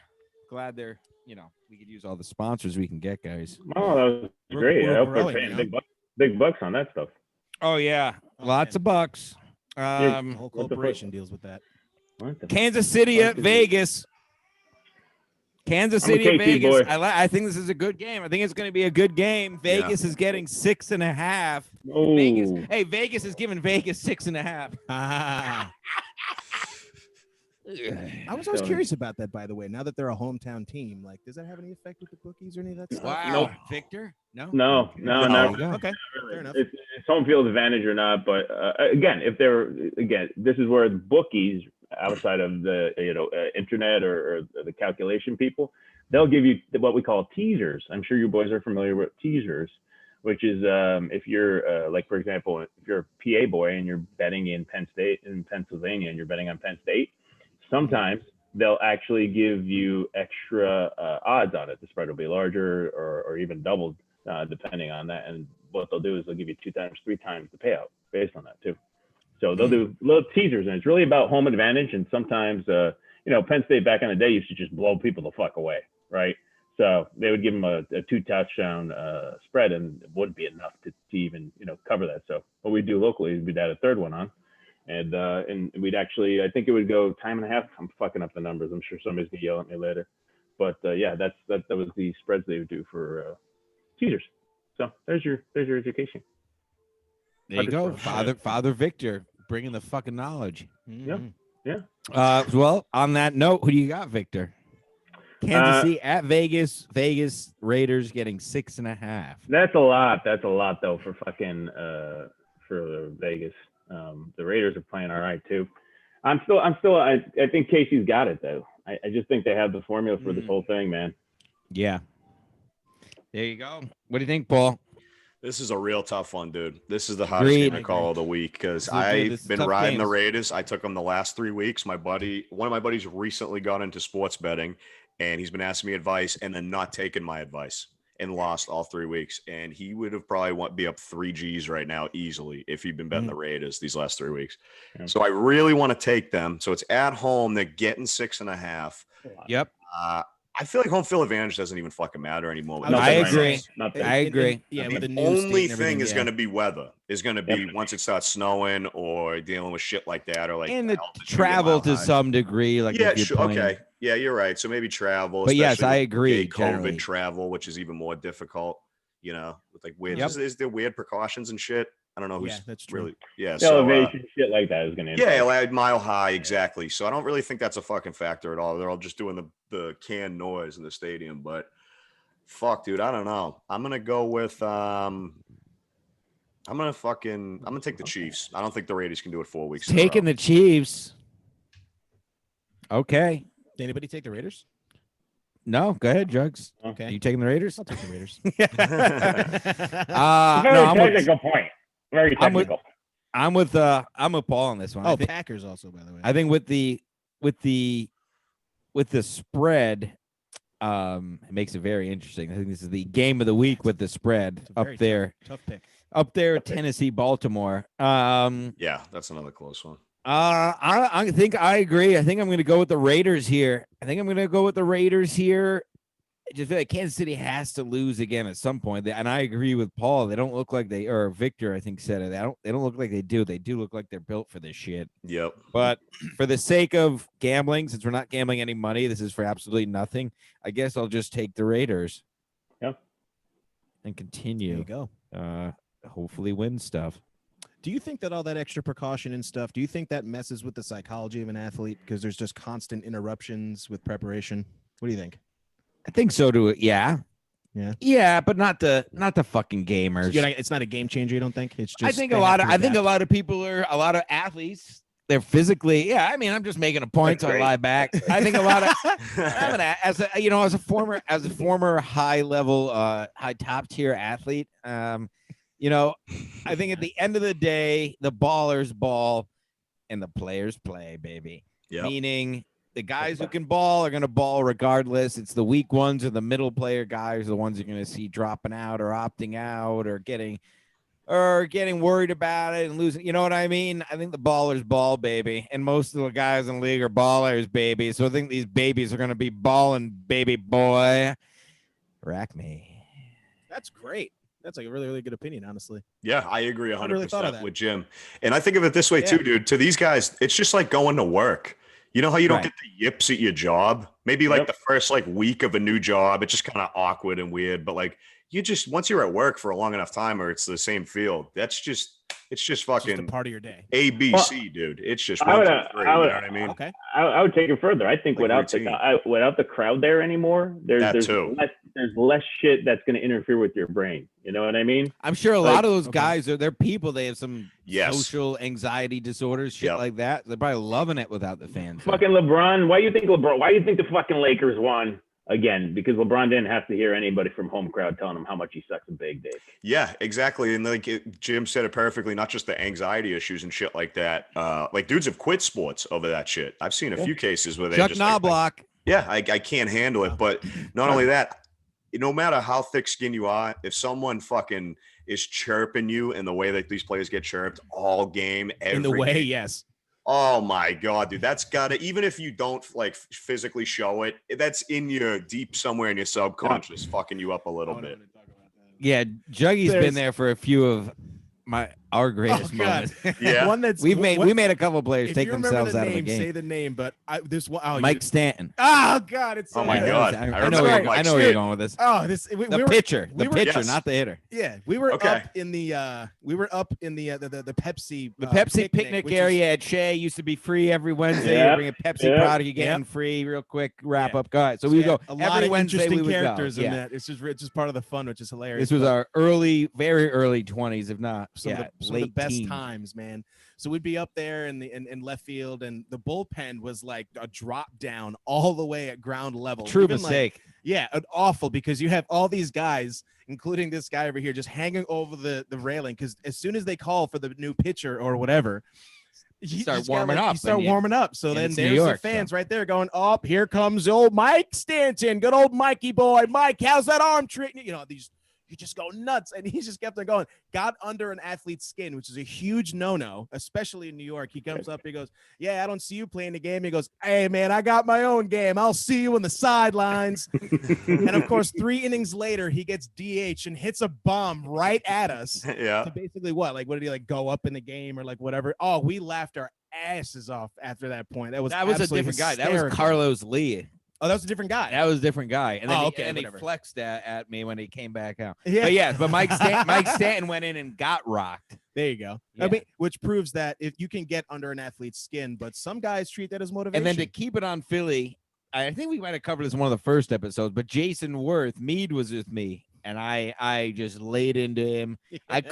we could use all the sponsors we can get, guys. Oh, that was great. we're I hope they're growing, paying you know? big bucks on that stuff. Oh yeah, Oh, lots man. of bucks. The whole what the corporation deals with that. What the Kansas City at fuck is Vegas. Kansas I'm a City at KC Vegas. boy. I think this is a good game. I think it's going to be a good game. Vegas is getting 6.5. Oh, Vegas. Hey, Vegas is giving Vegas 6.5. Ah. I was always So- curious about that, by the way. Now that they're a hometown team, like, does that have any effect with the bookies or any of that stuff? Wow, Nope. Victor? No. no, There no. you go. Okay. Really. Fair enough. It's home field advantage or not, but again, this is where the bookies outside of the internet or the calculation people, they'll give you what we call teasers. I'm sure you boys are familiar with teasers, which is if you're like, for example, if you're a PA boy and you're betting in Pennsylvania, and you're betting on Penn State, sometimes they'll actually give you extra odds on it. The spread will be larger or even doubled, depending on that. And what they'll do is they'll give you 2 times, 3 times the payout based on that too. So they'll do little teasers, and it's really about home advantage. And sometimes, Penn State back in the day used to just blow people the fuck away, right? So they would give them a 2 touchdown spread, and it wouldn't be enough to even cover that. So what we do locally is we'd add a third one on. And we'd actually, I think it would go time and a half. I'm fucking up the numbers. I'm sure somebody's gonna yell at me later. But yeah, that was the spreads they would do for teasers. So there's your education. There you go, Understood. Father Victor, bringing the fucking knowledge. Mhm. Well, on that note, who do you got, Victor? Kansas City at Vegas. Vegas Raiders getting 6.5. That's a lot. That's a lot though for fucking for Vegas. The Raiders are playing all right too. I think Casey's got it though. I just think they have the formula for this whole thing, man. Yeah. There you go. What do you think, Paul? This is a real tough one, dude. This is the hottest Agreed. game to call of the week because This is good. This I've is been tough riding the games. Raiders. I took them the last 3 weeks. One of my buddies recently got into sports betting, and he's been asking me advice and then not taking my advice and lost all 3 weeks. And he would have probably be up 3 G's right now easily if he'd been betting the Raiders these last 3 weeks. Yeah. So I really want to take them. So it's at home. They're getting 6.5. Yep. I feel like home field advantage doesn't even fucking matter anymore. with No, I that. agree. Nothing. I agree. Yeah, The with the news state only and everything, thing is yeah. going to be weather. Is going to be once it starts snowing or dealing with shit like that, or like And the altitude at travel Mile to High. some degree. Like Yeah, if you're sure. playing- Okay. Yeah, you're right. So maybe travel. But yes, especially I with agree, COVID generally. travel, which is even more difficult. With like weird. Yep. Is there weird precautions and shit? I don't know who's Yeah, that's true. really. Yeah. The So elevation, shit like that is gonna. yeah, impact. like Mile High, exactly. So I don't really think that's a fucking factor at all. They're all just doing the canned noise in the stadium. But fuck, dude, I don't know. I'm gonna go with I'm gonna take the Chiefs. I don't think the Raiders can do it 4 weeks. in a Taking row. the Chiefs. Okay. Did anybody take the Raiders? No, go ahead, Jugs. Okay. You taking the Raiders? I'll take the Raiders. Very I'm with, technical point. Very I'm with- technical. I'm with Paul on this one. Oh, I think, Packers also, by the way. I think with the spread, it makes it very interesting. I think this is the game of the week with the spread It's a up very there, Tough pick. at Tennessee, Baltimore. Yeah, that's another close one. I think I agree. I think I'm going to go with the Raiders here. I just feel like Kansas City has to lose again at some point. And I agree with Paul. They don't look like or Victor, I think, said it. They don't look like they do. They do look like they're built for this shit. Yep. But for the sake of gambling, since we're not gambling any money, this is for absolutely nothing. I guess I'll just take the Raiders. Yep. and There continue. you go. Hopefully win stuff. Do you think that all that extra precaution and stuff, do you think that messes with the psychology of an athlete because there's just constant interruptions with preparation? What do you think? I think so too. Yeah. Yeah. Yeah, but not the fucking gamers. It's not a game changer, you don't think? It's just I think a lot of people are a lot of athletes. They're physically, yeah. I mean, I'm just making a point, so I lie back. I think a lot of as a former high level, high top tier athlete, I think at the end of the day, the ballers ball and the players play, baby. Yeah. Meaning the guys who can ball are going to ball regardless. It's the weak ones or the middle player guys, the ones you're going to see dropping out or opting out or getting worried about it and losing. You know what I mean? I think the ballers ball, baby. And most of the guys in the league are ballers, baby. So I think these babies are going to be balling, baby boy. Rack me. That's great. That's like a really, really good opinion, honestly. Yeah, I agree 100% really thought of that. with Jim. And I think of it this way too, dude. To these guys, it's just like going to work. You know how you don't get the yips at your job? Maybe like the first week of a new job, it's just kind of awkward and weird. But you just, once you're at work for a long enough time or it's the same field, it's just fucking Just a part of your day. ABC, dude. It's just I would, 1, 2, 3, you know what I mean? Okay. I would take it further. I think Like without the crowd there anymore, there's too. less shit that's going to interfere with your brain. You know what I mean? I'm sure a lot of those guys they're people. They have some Yes. social anxiety disorders, shit like that. They're probably loving it without the fans. Fucking LeBron. Why do you think the fucking Lakers won again? Because LeBron didn't have to hear anybody from home crowd telling him how much he sucks a big dick. Yeah, exactly. And Jim said it perfectly, not just the anxiety issues and shit like that. Dudes have quit sports over that shit. I've seen a few cases where they Chuck just Knobloch. I can't handle it. But not only that, no matter how thick skinned you are, if someone fucking is chirping you in the way that these players get chirped all game, every In the way, game, yes. oh my God, dude, that's gotta, even if you don't physically show it, that's in your deep somewhere in your subconscious, fucking you up a little bit. Yeah, Juggy's been there for a few of our greatest moments. Yeah, we made a couple players take themselves out of the game. Say the name, but Mike Stanton. Oh God, it's so oh my bad. God, I know where you're going with this. Oh, The pitcher, not the hitter. Yeah, we were Okay. up in the the Pepsi The Pepsi picnic which area at Shea used to be free every Wednesday. Yeah. You bring a Pepsi Yeah. product, you get in free. Real quick wrap up. Go ahead. So we yeah, go a lot every of Wednesday. interesting We would characters go. in Yeah. that. It's just part of the fun, which is hilarious. This was but our very early 20s, if not some of the late best teens. times, man. So we'd be up there in left field, and the bullpen was like a drop down all the way at ground level. True Even, like, mistake. yeah, awful, because you have all these guys, including this guy over here, just hanging over the railing, because as soon as they call for the new pitcher or whatever, you start just gotta, warming up, You start and warming up. So and then it's New there's York, the fans right there going, "Oh, here comes old Mike Stanton, good old Mikey boy. Mike, how's that arm treating you?" You just go nuts. And he just kept on going, got under an athlete's skin, which is a huge no-no, especially in New York. He comes up, he goes, "Yeah, I don't see you playing the game." He goes, "Hey, man, I got my own game. I'll see you on the sidelines." And of course, 3 innings later, he gets DH and hits a bomb right at us. Yeah. So basically what did he go up in the game or whatever? Oh, we laughed our asses off after that point. That was a absolutely different guy. That was hysterical. Carlos Lee. Oh, that was a different guy. That was a different guy. And then, he whatever. flexed at me when he came back out. Yeah. But Mike Stanton went in and got rocked. There you go. Yeah. I mean, which proves that if you can get under an athlete's skin, but some guys treat that as motivation. And then to keep it on Philly, I think we might have covered this in one of the first episodes, but Jason Worth, Mead was with me, and I just laid into him.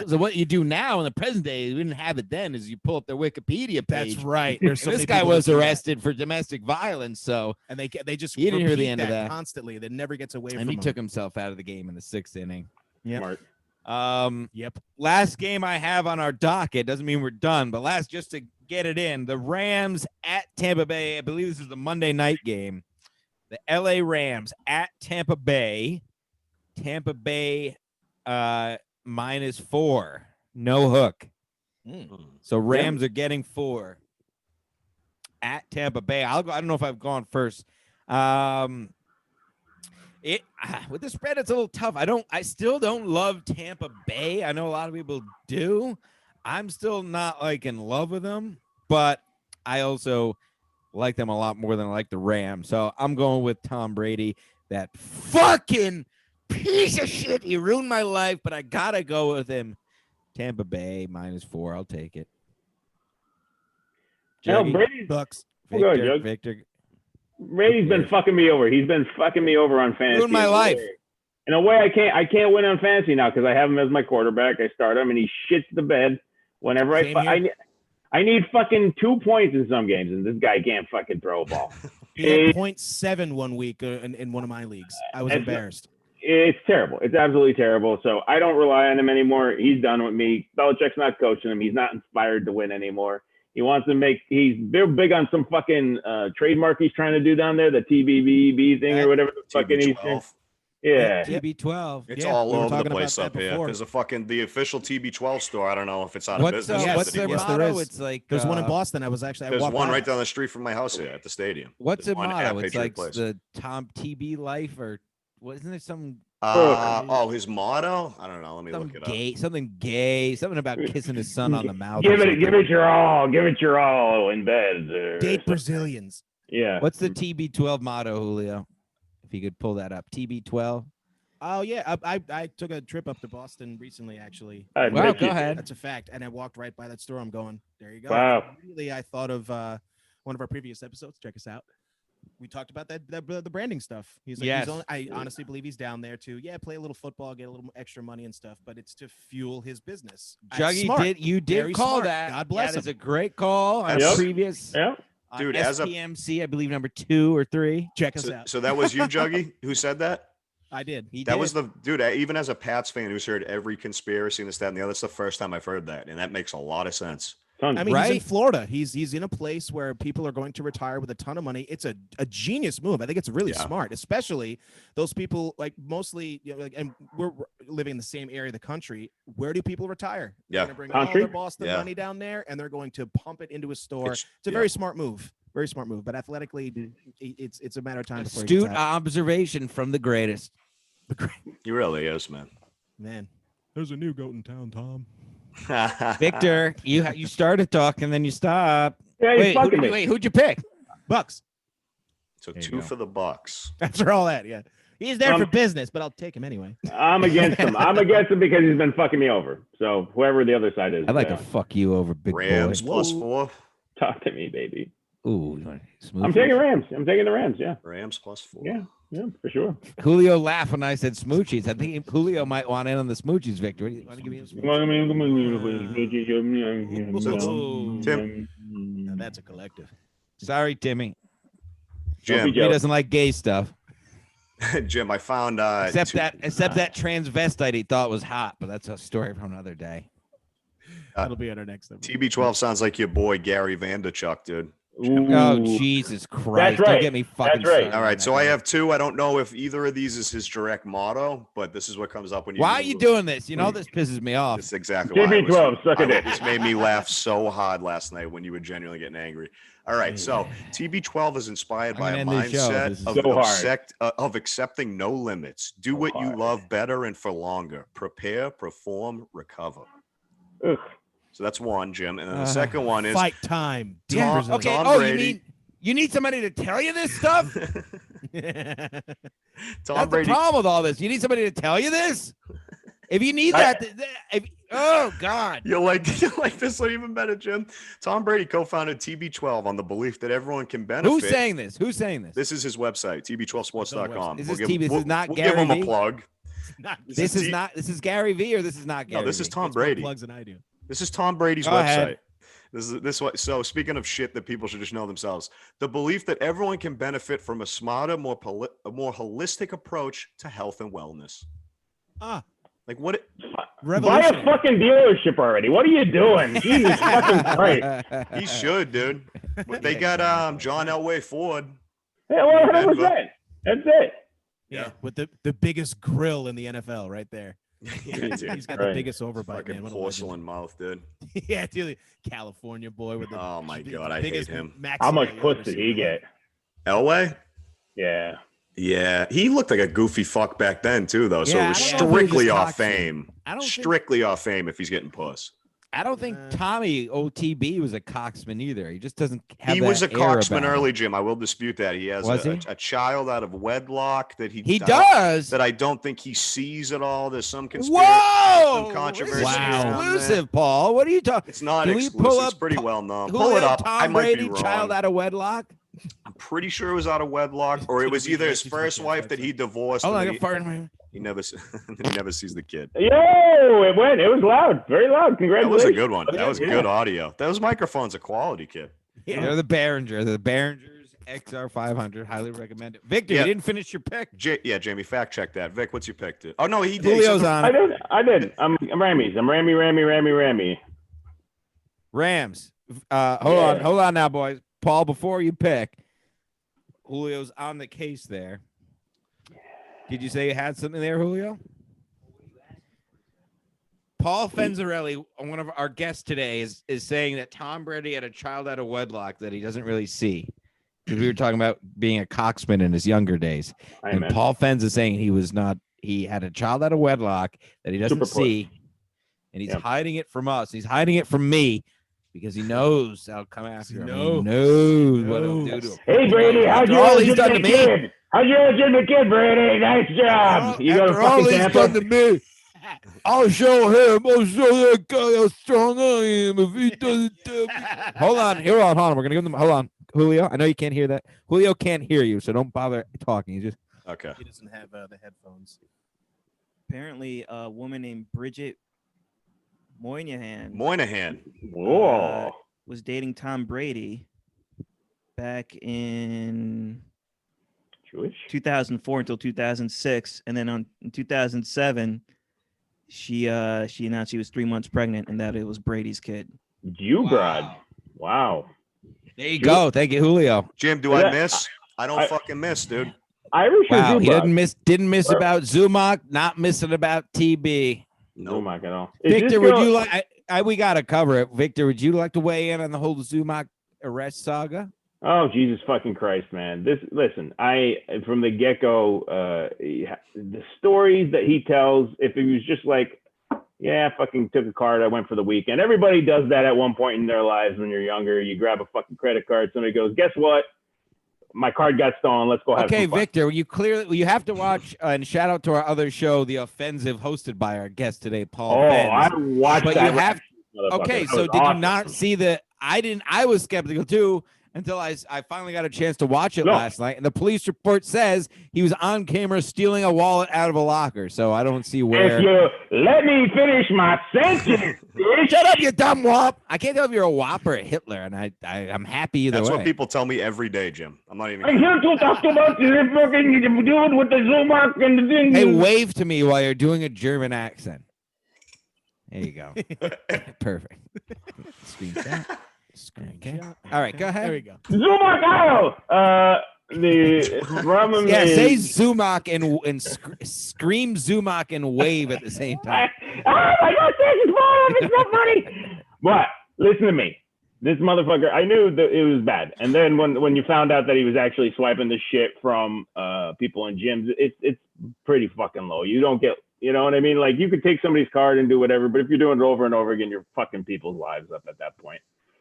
So what you do now in the present day, we didn't have it then, is you pull up their Wikipedia page. That's right. There's so this many guy people was that do that. arrested for domestic violence, so And they just He didn't hear the repeat end of that. constantly. That never gets away from and he him. took himself out of the game in the 6th inning. Yep. Smart. Yep. Last game I have on our docket, doesn't mean we're done, but just to get it in, the Rams at Tampa Bay. I believe this is the Monday night game. The LA Rams at Tampa Bay. Tampa Bay -4. No hook. So Rams are getting 4 at Tampa Bay. I'll go. I don't know if I've gone first. With the spread, it's a little tough. I still don't love Tampa Bay. I know a lot of people do. I'm still not in love with them, but I also like them a lot more than I like the Rams. So I'm going with Tom Brady, that fucking piece of shit. He ruined my life, but I gotta go with him. Tampa Bay -4. I'll take it. Hell, Juggy, Brady's Bucks. We'll go, Victor, Jug. Victor. Brady's been fucking me over. He's been fucking me over on fantasy. Ruined my life. In a way, I can't win on fantasy now because I have him as my quarterback. I start him and he shits the bed whenever Same here. I need fucking 2 points in some games, and this guy can't fucking throw a ball. He had 0.7 one week in one of my leagues. I was It's- embarrassed. It's terrible. It's absolutely terrible. So I don't rely on him anymore. He's done with me. Belichick's not coaching him. He's not inspired to win anymore. He wants to make. They're big on some fucking trademark he's trying to do down there, the TBBB thing or whatever the fucking he's saying. TB12. Yeah. TB12. It's Yeah, all we were over the talking about place that up here. before. There's the official TB12 store. I don't know if it's out of What's business. Yes, what's their yes, there motto? is. It's like There's one in uh, Boston. I There's walked one by. right down the street from my house here at the stadium. What's There's the one at motto? It's Patriot like Place. the Tom TB life, or wasn't there some His motto? I don't know. Let me some look it gay, something gay, something about kissing his son on the mouth? or Give something. it your all. Give it your all in bed. Date Brazilians. Yeah. What's the TB12 motto, Julio? If you could pull that up, TB12. Oh yeah, I took a trip up to Boston recently. Actually, I Well, bet go you- ahead. that's a fact. And I walked right by that store. I'm going. There you go. Wow. Immediately, I thought of one of our previous episodes. Check us out. We talked about the branding stuff. He's like, Yes. I honestly believe he's down there to play a little football, get a little extra money and stuff, but it's to fuel his business. Juggy Smart. did Very call smart. that. God bless That is him. a great call on Yep. previous Yeah. on Dude, as a- SPMC, I believe number 2 or 3. Check us So, out. so that was you, Juggy, who said that? I did. He That did. was the dude. Even as a Pats fan who's heard every conspiracy and this, that, and the other, that's the first time I've heard that, and that makes a lot of sense. Tons. I mean, he's in Right? Florida. He's in a place where people are going to retire with a ton of money. It's a genius move. I think it's really Yeah. smart, especially those people like mostly, and we're living in the same area of the country. Where do people retire? They're Yeah. gonna bring all Country? their Boston Yeah. money down there, and they're going to pump it into a store. It's a yeah. very smart move. Very smart move. But athletically, it's a matter of time before he astute gets out. observation from the greatest. He really is, man. Man, there's a new goat in town, Tom. Victor, you started talking, then you stopped. Yeah, he's Wait, fucking me. who'd you pick? Bucks. So There you 2 go. for the Bucks. After all that, yeah. He's there for Um, business, but I'll take him anyway. I'm against him. I'm against him because he's been fucking me over. So whoever the other side is, I'd like to fuck you over, big Rams boy. plus Whoa. 4. talk to me, baby. Ooh, smooth. I'm taking Rams. I'm taking the Rams. Yeah. Rams plus 4. Yeah, for sure. Julio laughed when I said smoochies. I think Julio might want in on the smoochies, Victor. Want to give me a smoochie? Tim. Now that's a collective. Sorry, Timmy. Jim, He doesn't like gay stuff. Jim, I found Except two- that transvestite he thought was hot, but that's a story from another day. That'll be on our next episode. TB12 sounds like your boy Gary Vanderchuck, dude. Oh, Jesus Christ. Don't right. get me fucking That's right. started All on right, that so I guy. have 2. I don't know if either of these is his direct motto, but this is what comes up when you. Why are you doing this? You know, this pisses me off. That's exactly why. TB12, suck a dick. This made me laugh so hard last night when you were genuinely getting angry. All right, so TB12 is inspired I'm by a gonna end this show. mindset This is of, so hard. of accepting no limits. Do So what you hard. love better and for longer. Prepare, perform, recover. Ugh. So that's one, Jim. And then the second one is Fight time. Yeah. Tom- Okay. Tom Oh, Brady. you need somebody to tell you this stuff? Tom That's Brady. the problem with all this. You need somebody to tell you this? If you need that, oh God. You like this one even better, Jim. Tom Brady co-founded TB12 on the belief that everyone can benefit. Who's saying this? Who's saying this? This is his website, tb12sports.com. Is We'll this give- TB? This we'll- is not we'll Gary give him V? a plug. This is not. This is Gary V, or this is not Gary. No, this is V? Tom Gets more Brady. plugs than I do. This is Tom Brady's Go website. ahead. This what. So speaking of shit that people should just know themselves, the belief that everyone can benefit from a smarter, more holistic approach to health and wellness. Ah, Like what? Buy revolution. a fucking dealership already. What are you doing? Jesus fucking Christ. He should, dude. But they got John Elway Ford. Yeah, 100%. That's it. Yeah, with the biggest grill in the NFL right there. Yeah, dude. He's got the Right. biggest overbite, Fucking man. What a porcelain mouth, dude. legend. Yeah, dude, California boy with the Oh my the God, I hate biggest him. How much maxilla you puss ever did seen. he get? Elway? Yeah. Yeah, he looked like a goofy fuck back then too, though. So Yeah, it was I don't know if he was strictly just off toxic. fame. I don't think- Strictly off fame if he's getting puss. I don't think Tommy OTB was a coxman either. He just doesn't have He that was a air coxman about early, him. Jim. I will dispute that. He has Was he? a child out of wedlock that He does. that I don't think he sees at all. There's some conspiracy, Whoa! some controversy. This is around exclusive, that. Paul. What are you talking? It's not Can we exclusive. pull It's up pretty Tom- well known. Julio Pull it up. Tom I might Brady, be wrong. child out of wedlock. I'm pretty sure it was out of wedlock, or it was either his first wife that he divorced. Oh, and I he, got fired. in he never he never sees the kid. Yo, it went. It was loud, very loud. That Congratulations. was a good one. That was Yeah. good audio. Those microphones are quality, kid. Yeah. They're the Behringer. The Behringers XR500. Highly recommend it. Victor, Yeah. you didn't finish your pick. Yeah, Jamie, fact check that. Vic, what's your pick? Oh no, he did. Julio's He said on I it. did. I'm Rammies. I'm Rammy. Rams. Hold on now, boys. Paul, before you pick, Julio's on the case there. Did you say you had something there, Julio? Paul Fenzarelli, one of our guests today, is saying that Tom Brady had a child out of wedlock that he doesn't really see. Because we were talking about being a coxman in his younger days. And Amen. Paul Fenz is saying he had a child out of wedlock that he doesn't Super puss. see. And he's Yep. hiding it from us. He's hiding it from me because he knows I'll come after him. knows. He knows what he'll do to him. Hey Brady, how'd After you all he's get done the to me. kid? How'd you get the kid, Brady? Nice job. You go to After all fucking he's done Tampa. to me, I'll show him. I'll show that guy how strong I am if he doesn't tell me. Hold on. We're gonna give them. Hold on, Julio. I know you can't hear that. Julio can't hear you, so don't bother talking. He's just Okay. He doesn't have the headphones. Apparently, a woman named Bridget Moynihan Moynihan. Whoa. was dating Tom Brady back in Jewish. 2004 until 2006, and then in 2007, she announced she was 3 months pregnant and that it was Brady's kid. Jew broad. Wow. there. You go. Thank you, Julio. Jim, do Is I that- miss? I don't I- fucking miss, dude. Irish or Wow, he Zubak? didn't miss Or- about Zumach, not missing about TB. No. Zubak at all. Is this Victor, would girl- you like? We gotta cover it. Victor, would you like to weigh in on the whole Zumach arrest saga? Oh Jesus fucking Christ, man! Listen, I from the get go, the stories that he tells. If it was just like, yeah, I fucking took a card, I went for the weekend. Everybody does that at one point in their lives when you're younger. You grab a fucking credit card. Somebody goes, guess what? My card got stolen. Let's go have Okay, some fun. Victor, you have to watch and shout out to our other show, The Offensive, hosted by our guest today, Paul. Oh, Fenz. I watched But that. you have motherfucker. okay. That So was did awesome. you not see the? I didn't. I was skeptical too until I finally got a chance to watch it No. last night. And the police report says he was on camera stealing a wallet out of a locker. So I don't see where. If you let me finish my sentence, bitch. Shut up, you dumb wop! I can't tell if you're a wop or a Hitler, and I'm happy either That's way. what people tell me every day, Jim. I'm not even. I'm here to talk about the fucking dude with the Zubak and the thing. Hey, wave to me while you're doing a German accent. There you go. Perfect. Screenshot. Screenshot. All right, go ahead. There we go. Zubak Isle. The problem Yeah, is. say Zumach and scream Zumach and wave at the same time. Oh my God, this is fun. It's so funny. But listen to me. This motherfucker, I knew that it was bad. And then when you found out that he was actually swiping the shit from people in gyms, it's pretty fucking low. You don't get, you know what I mean? Like, you could take somebody's card and do whatever, but if you're doing it over and over again, you're fucking people's lives up at that point.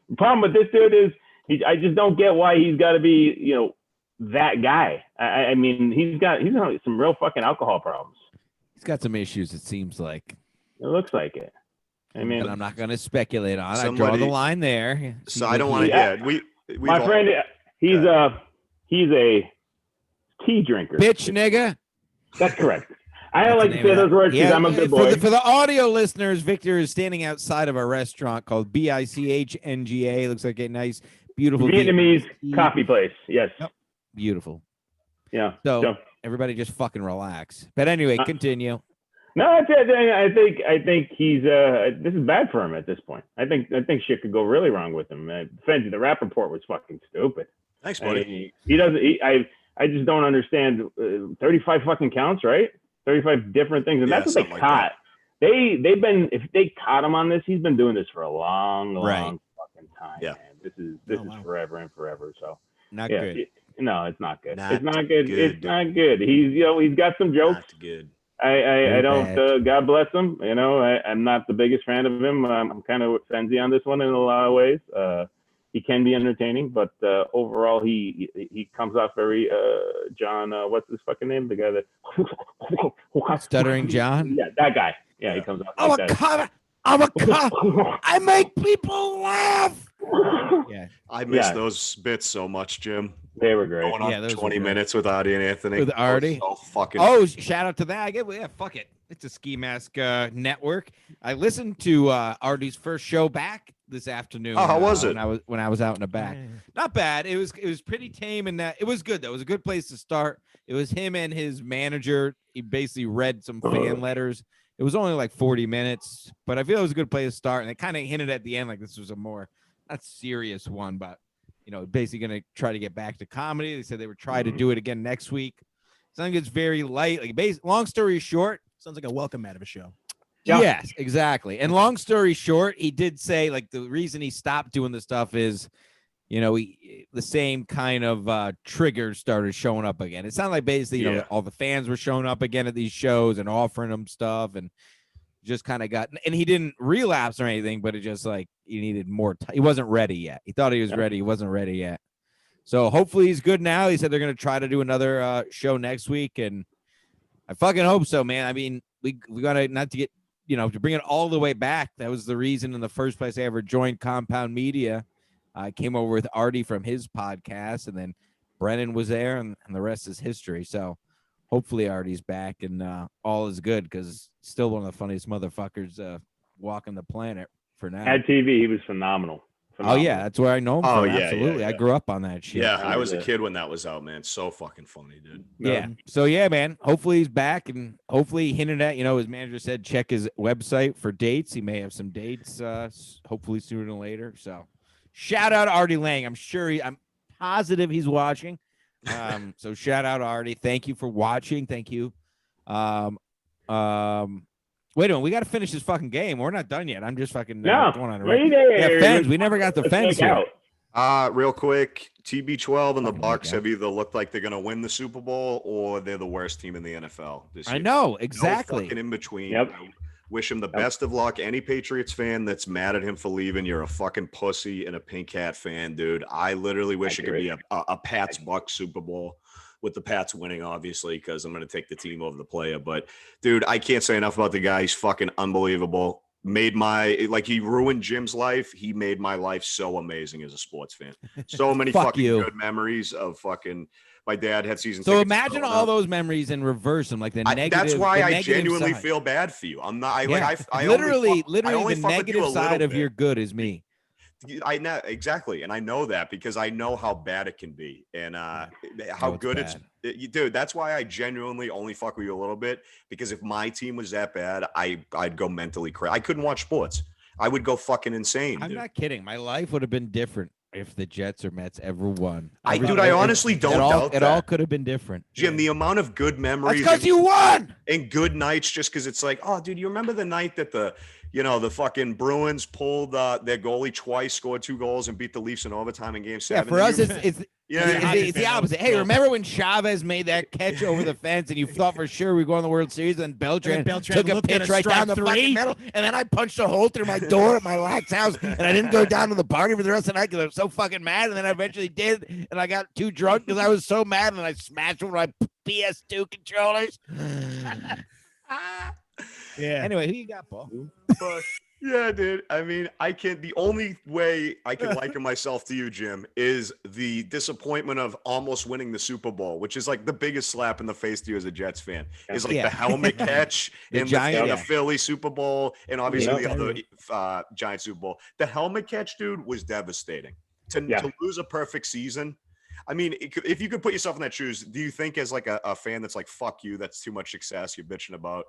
The problem with this dude is I just don't get why he's got to be, you know, that guy. I mean, he's got some real fucking alcohol problems. He's got some issues, it seems like. It looks like it. I mean, But I'm not going to speculate on it. I draw Somebody- the line there. So I don't want to. Yeah. Yeah, we. my friend, he's a tea drinker. Bitch, nigga. That's correct. I don't like the to name say of those that. words because Yeah, I'm a good for boy. the, for the audio listeners, Victor is standing outside of a restaurant called BICHNGA. Looks like a nice, beautiful Vietnamese Vietnamese- coffee place. Yes. Yep. Beautiful. Yeah. So everybody just fucking relax. But anyway, continue. No, I think he's this is bad for him at this point. I think shit could go really wrong with him. Fenzi, the rap report was fucking stupid. Thanks, I buddy. mean, he doesn't. I just don't understand. 35 fucking counts, right? 35 different things, and Yeah, that's what they something like caught. They've been, if they caught him on this, he's been doing this for a long Right. fucking time. Yeah. Man. This is forever and forever. So Not yeah, good. no, it's not good. Not It's not good. good. It's not good. He's got some jokes. Not good. I don't. bad. God bless him. You know, I'm not the biggest fan of him. I'm kind of with Senzi on this one in a lot of ways. He can be entertaining, but overall, he comes off very John. What's his fucking name? The guy that Stuttering John? Yeah, that guy. Yeah, he comes off I'm like a that. cop. I'm a cop. I make people laugh. Yeah. I miss Yeah. those bits so much, Jim. They were great. Going on Yeah, those were 20 great. minutes with Artie and Anthony. With That was Artie? so fucking. Oh, shout out to that. I get, yeah, fuck it. It's a Ski Mask network. I listened to Artie's first show back this afternoon. Oh, how was it? When I was out in the back. Not bad. It was pretty tame, and that it was good though. It was a good place to start. It was him and his manager. He basically read some fan letters. It was only like 40 minutes, but I feel it was a good place to start. And it kind of hinted at the end like this was a more not serious one, but you know, basically going to try to get back to comedy. They said they would try to do it again next week. Something that's very light. Like, long story short, Sounds like a welcome out of a show. Yeah. yes, exactly. And long story short, he did say like the reason he stopped doing the stuff is, you know, the same kind of triggers started showing up again. It sounded like basically, you know, Yeah. all the fans were showing up again at these shows and offering him stuff, and just kind of got. And he didn't relapse or anything, but it just like he needed more time. He wasn't ready yet. He thought he was ready. He wasn't ready yet. So hopefully he's good now. He said they're going to try to do another show next week, and I fucking hope so, man. I mean, we got to not to get, you know, to bring it all the way back. That was the reason in the first place I ever joined Compound Media. I came over with Artie from his podcast, and then Brennan was there, and the rest is history. So hopefully Artie's back and all is good, because still one of the funniest motherfuckers walking the planet for now. At TV, he was phenomenal. Oh yeah, that's where I know him Oh, from. yeah, yeah, Absolutely. I yeah. grew up on that shit. Yeah, I was a Yeah. kid when that was out, man. So fucking funny, dude. Yeah. So yeah, man. Hopefully he's back, and hopefully he hinted at, you know, his manager said check his website for dates. He may have some dates, hopefully sooner than later. So shout out Artie Lang. I'm positive he's watching. So shout out Artie. Thank you for watching. Thank you. Wait a minute, we got to finish this fucking game. We're not done yet. I'm just fucking No, going on a wait rant. there. Yeah, Fens. We never got the Let's Fens make here. out. Real quick, TB12 and the Fucking Bucks God. have either looked like they're gonna win the Super Bowl or they're the worst team in the NFL this year. I know No exactly. fucking in between. Yep. I wish him the best of luck. Any Patriots fan that's mad at him for leaving, you're a fucking pussy and a Pink Hat fan, dude. I literally wish it could be a Pats Bucks Super Bowl, with the Pats winning, obviously, because I'm going to take the team over the player. But, dude, I can't say enough about the guy. He's fucking unbelievable. He ruined Jim's life. He made my life so amazing as a sports fan. So many Fuck fucking you. good memories of fucking – my dad had season So tickets imagine growing all up. those memories and reverse them, like the negative. That's why the I negative genuinely side. feel bad for you. I'm not – I literally only the fuck with you negative a little side of bit. your good is me. I know exactly, and I know that because I know how bad it can be, and how it's good bad. dude. That's why I genuinely only fuck with you a little bit, because if my team was that bad, I'd go mentally crazy. I couldn't watch sports. I would go fucking insane. I'm dude. not kidding. My life would have been different if the Jets or Mets ever won. I honestly don't doubt it all that. could have been different. Jim, the amount of good That's memories because you won. and good nights, just because it's like, oh, dude, you remember the night that the fucking Bruins pulled their goalie twice, scored 2 goals, and beat the Leafs in overtime in Game 7? Yeah, for us, it's Yeah, it's the opposite. Hey, remember when Chavez made that catch over the fence, and you thought for sure we were going to the World Series, and Beltran took a looked at pitch a right down strike the fucking three. middle, and then I punched a hole through my door at my lax house, and I didn't go down to the party for the rest of the night because I was so fucking mad, and then I eventually did, and I got too drunk because I was so mad, and I smashed one of my PS2 controllers. Yeah. Anyway, who you got, Paul? But, yeah, dude. I mean, the only way I can liken myself to you, Jim, is the disappointment of almost winning the Super Bowl, which is like the biggest slap in the face to you as a Jets fan. Is like Yeah. the helmet catch The in Giant- the Philly Super Bowl, and obviously Yeah. the other Giant Super Bowl. The helmet catch, dude, was devastating. To lose a perfect season. I mean, if you could put yourself in that shoes, do you think as like a fan that's like, fuck you, that's too much success, you're bitching about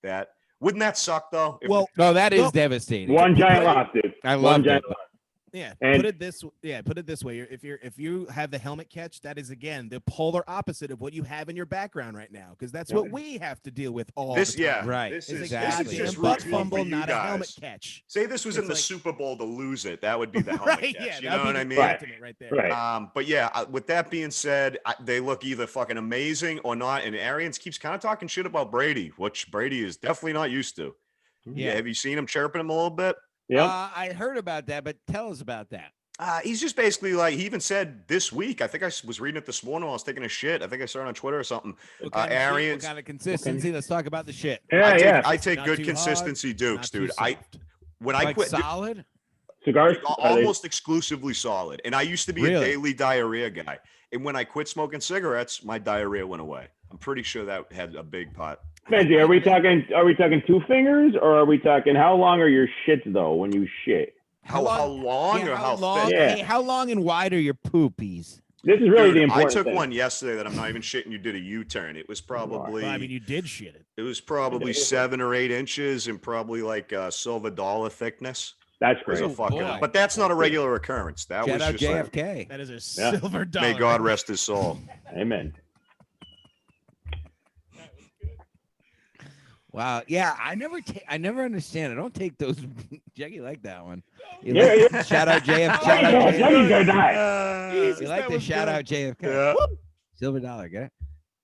that? Wouldn't that suck though? Well, No, that is Well, devastating. One giant loss, dude. I One loved it. giant but- Yeah, And- put it this way. If you have the helmet catch, that is again the polar opposite of what you have in your background right now, because that's what we have to deal with all This, the time. yeah, Right. this It's is a exactly. this is goddamn just butt routine fumble, for you not a helmet guys. catch. Say this was in It's the like- Super Bowl to lose it. That would be the helmet Right? catch. Yeah, You that'd know be what the I mean? Right. ultimate right there. Right. But yeah, with that being said, they look either fucking amazing or not. And Arians keeps kind of talking shit about Brady, which Brady is definitely not used to. Yeah. Have you seen him chirping him a little bit? Yep. I heard about that, but tell us about that. He's just basically like, he even said this week, I think I was reading it this morning while I was taking a shit. I think I saw it on Twitter or something. What kind of shit? What Arians, kind of consistency? Let's talk about the shit. Yeah. I take Not good too consistency hard, Dukes, not too dude. soft. When I Like quit, solid. Cigars. Are they- almost exclusively solid. And I used to be Really? a daily diarrhea guy. And when I quit smoking cigarettes, my diarrhea went away. I'm pretty sure that had a big part. Benji, are we talking 2 fingers, or are we talking how long are your shits though when you shit? How long Yeah, or how long? thick? Yeah. Hey, how long and wide are your poopies? This is really Dude, the I important took thing. one yesterday that I'm not even shitting. You did a U-turn. It was probably Well, I mean, you did shit it. it was probably 7 or 8 inches and probably like a silver dollar thickness. That's It was great. a fucking, boy. but that's not a regular occurrence. That Shout was out just like, JFK. That is a Yeah. silver dollar. may God rest his soul. Amen. Wow. Yeah, I never understand. I don't take those. Jackie like that one. You Yeah, like- yeah. Shout out JFK. Oh, yeah, Jackie's gonna die. You like to shout out JFK. Yeah. Silver dollar, get it?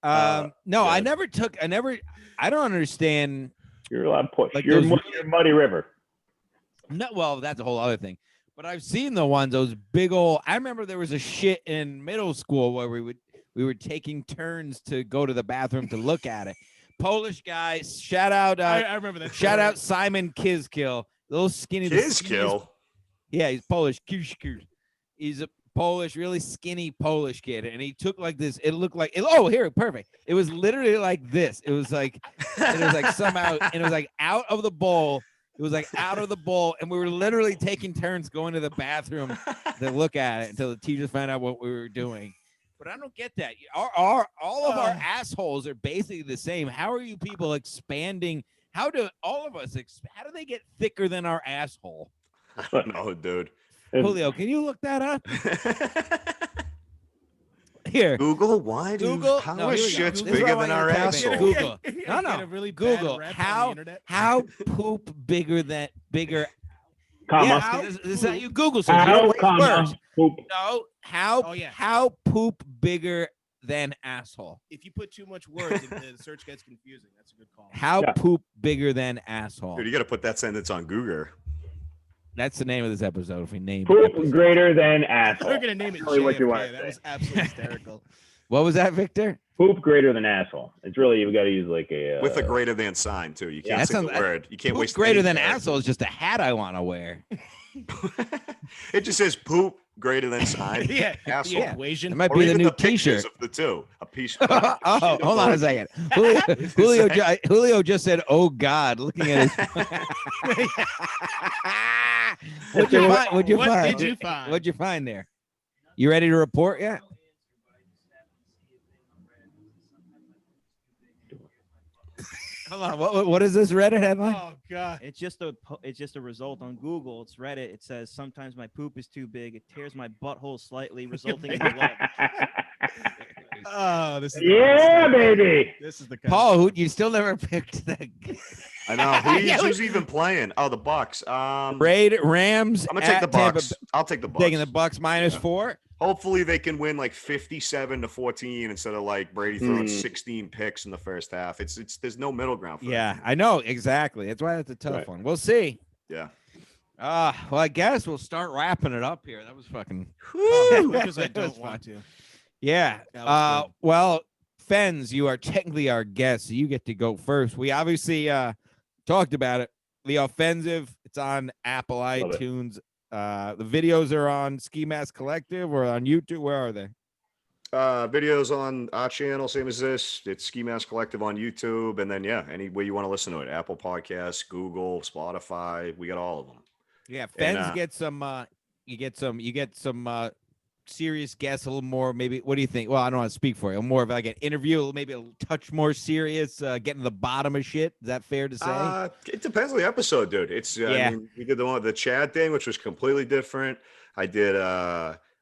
Uh, No, I good. I don't understand. You're allowed to push. Like You're those- Muddy River. No, well, that's a whole other thing. But I've seen the ones, those big old. I remember there was a shit in middle school where we were taking turns to go to the bathroom to look at it. Polish guy, shout out, I remember that. shout story. out Simon Kizkill, little skinny. the skinniest- Kizkill. Yeah, he's Polish. He's a Polish, really skinny Polish kid, and he took like this. It looked like oh, here, perfect. It was literally like this. It was like somehow, and it was like out of the bowl. It was like out of the bowl, and we were literally taking turns going to the bathroom to look at it until the teachers found out what we were doing. But I don't get that. All of our assholes are basically the same. How are you people expanding? How do all of us? How do they get thicker than our asshole? I don't know, dude. Julio, can you look that up? Here, Google, why do Google. how no, much here we go. shit's This is bigger what than I our want you to type in. asshole? Google. No, Get a no. really bad Google. rep on the How internet. poop bigger than bigger? Comma. Yeah, how, this is how you Google search. You How, don't waste comma, words. poop. No, how Oh, yeah. how poop bigger than asshole? If you put too much words, the search gets confusing. That's a good call. How Yeah. poop bigger than asshole? Dude, you got to put that sentence on Google. That's the name of this episode. If we name Poop it. greater than We're asshole. gonna name it Really what you JFK. wanna That say. was absolutely hysterical. What was that, Victor? Poop greater than asshole. It's really you've got to use like a With a greater than sign too. You can't that say sounds- the word. You can't Poop waste greater any than character. asshole is just a hat I want to wear. It just says poop greater than sign. Yeah, Asshole. the equation. It might Or be the even new pictures T-shirt. of the two. A piece. Oh, hold on a second. Julio just said, "Oh God," looking at his. What'd you find? What'd you What find? did you find? What'd you find there? You ready to report yet? Hold on. What is this Reddit headline? Oh God. It's just a result on Google. It's Reddit. It says sometimes my poop is too big. It tears my butthole slightly, resulting in blood. Oh, this is Yeah, baby. This is the kind Paul, who you still never picked the I know. Who's even playing? Oh, the Bucks. Raid Rams. I'm gonna take at the Tampa Bucks. I'll take the Bucks. Taking the Bucks -4. Hopefully they can win like 57-14 instead of like Brady throwing 16 picks in the first half. It's there's no middle ground for Yeah, it. I know exactly. That's why it's a tough Right. one. We'll see. Yeah. Well, I guess we'll start wrapping it up here. That was fucking. because I That was don't want to. Yeah. That was good. Well, Fens, you are technically our guest, so you get to go first. We obviously talked about it. The Offensive. It's on Apple Love it. iTunes. The videos are on Ski Mask Collective or on YouTube. Where are they? Videos on our channel, same as this. It's Ski Mask Collective on YouTube, and then any way you want to listen to it, Apple Podcasts, Google, Spotify. We got all of them. Yeah, And, Fens get some. You get some serious guest, a little more maybe. What do you think? Well, I don't want to speak for you. More of like an interview, maybe a touch more serious, getting to the bottom of shit. Is that fair to say? It depends on the episode, dude. It's Yeah. I mean, we did the Chad thing, which was completely different. I did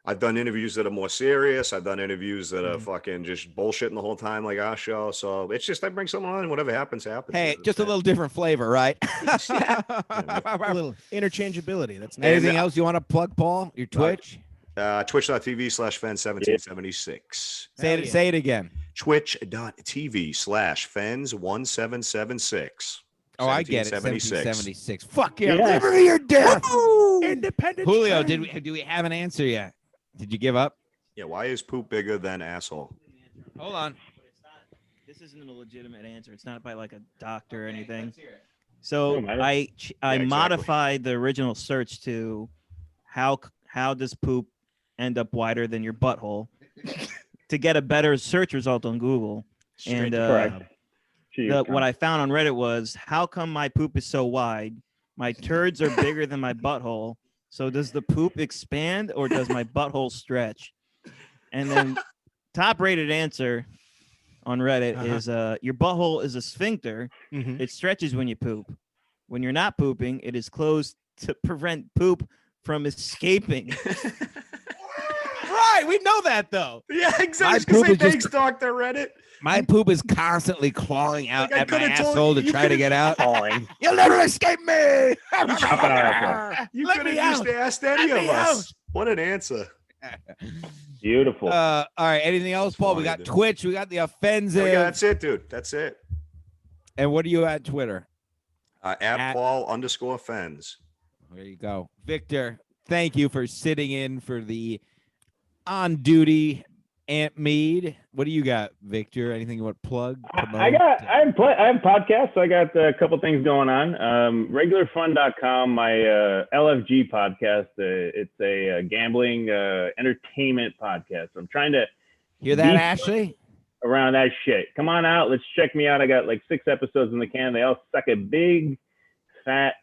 I've done interviews that are more serious. I've done interviews that are fucking just bullshitting the whole time, like our show. So it's just I bring someone on, whatever happens, happens. Hey, just a little different flavor, right? A little interchangeability. That's nice. Anything else you want to plug, Paul? Your Twitch? Twitch.tv/Fens1776. Say it again. Twitch.tv/Fens1776. Oh, I get it. 1776. 1776. Fuck yeah. Yeah. Live your death. Independent. Julio, Fens. do we have an answer yet? Did you give up? Yeah, why is poop bigger than asshole? Hold on. This isn't a legitimate answer. It's not by like a doctor or anything. So Doesn't matter. I exactly. modified the original search to how does poop end up wider than your butthole to get a better search result on Google. And Correct. what I found on Reddit was, how come my poop is so wide? My turds are bigger than my butthole. So does the poop expand or does my butthole stretch? And then top rated answer on Reddit is your butthole is a sphincter. Mhm. It stretches when you poop. When you're not pooping, it is closed to prevent poop from escaping. Right. We know that though. Yeah, My exactly. poop Say is just- thanks, Dr. Reddit. My poop is constantly clawing out Like I at my coulda told asshole to you try to could've- get out. Calling. You'll never escape me. You Let could me have just out. asked any Let of me us. What an answer. Beautiful. All right. Anything else, Paul? We got Dude. Twitch. We got the offensive. That's it, dude. That's it. And what are you at Twitter? At At- Paul_Fens. There you go. Victor, thank you for sitting in for the on duty Aunt Mead. What do you got, Victor? Anything you want to plug? I promote? have podcasts. So I got a couple things going on. Regularfun.com, my LFG podcast. It's a gambling entertainment podcast. I'm trying to Hear that, deep Ashley? around that shit. Come on out. Let's check me out. I got like 6 episodes in the can. They all suck a big fat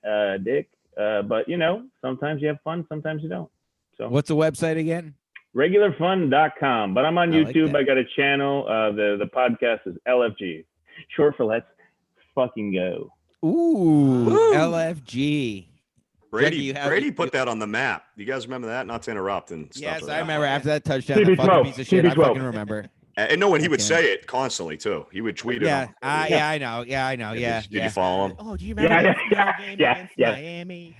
dick. But you know, sometimes you have fun, sometimes you don't. So What's the website again? regularfun.com. But I'm on I like YouTube. that. I got a channel. The podcast is LFG, short for Let's Fucking Go. Ooh, Woo. LFG. Brady, you have- Brady put that on the map. You guys remember that? Not to interrupt and stuff. Yes, like I that. remember after that touchdown, the TB12, fucking piece of shit. I TB12. fucking remember. And no, when he would Okay. say it constantly too. He would tweet it. Yeah, out. yeah, I know. Yeah, I know. Yeah, Did you follow him? Oh, do you remember Yeah, that yeah, game yeah, against yeah. Miami?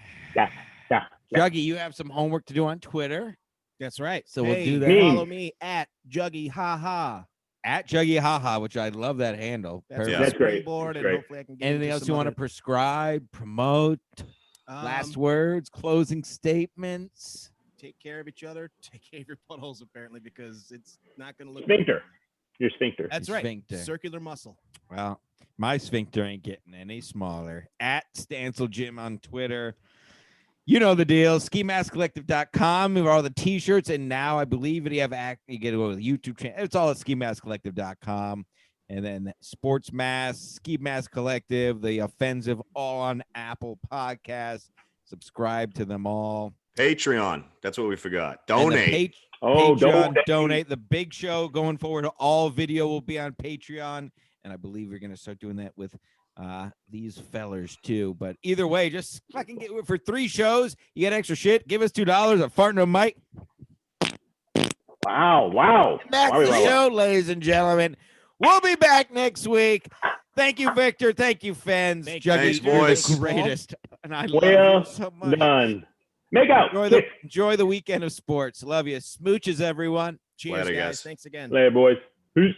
Juggy, you have some homework to do on Twitter. That's right. So we'll Hey, do that. Follow me at Juggy Haha. At Juggy Haha, which I love that handle. That's Perfect. my That's great. springboard, That's and great. hopefully I can get Anything into else some you want to other- prescribe, promote? Last words, closing statements. Take care of each other. Take care of your buttholes, apparently, because it's not going to look. Sphincter. Your sphincter. That's right. Sphincter. Circular muscle. Well, my sphincter ain't getting any smaller. At Stancil Jim on Twitter. You know the deal. SkiMaskCollective.com. We have all the t-shirts, and now I believe you get to go to the YouTube channel. It's all at SkiMaskCollective.com. And then Sports Mask, Ski Mask Collective, The Offensive, all on Apple Podcasts. Subscribe to them all. Patreon. That's what we forgot. And the Donate. Patreon, donate. The big show going forward, all video will be on Patreon. And I believe we're going to start doing that with these fellers too. But either way, just fucking get for 3 shows. You get extra shit. Give us $2 at Farting to Mike. Wow. That's Wowie, the wowie. show, ladies and gentlemen. We'll be back next week. Thank you, Victor. Thank you, Fens. Thank Juggy, Thanks, you're boys. the greatest. And I love Well you so much. Done. Make out. Enjoy the weekend of sports. Love you. Smooches, everyone. Cheers, Later, guys. guys. Thanks again. Later, boys. Peace.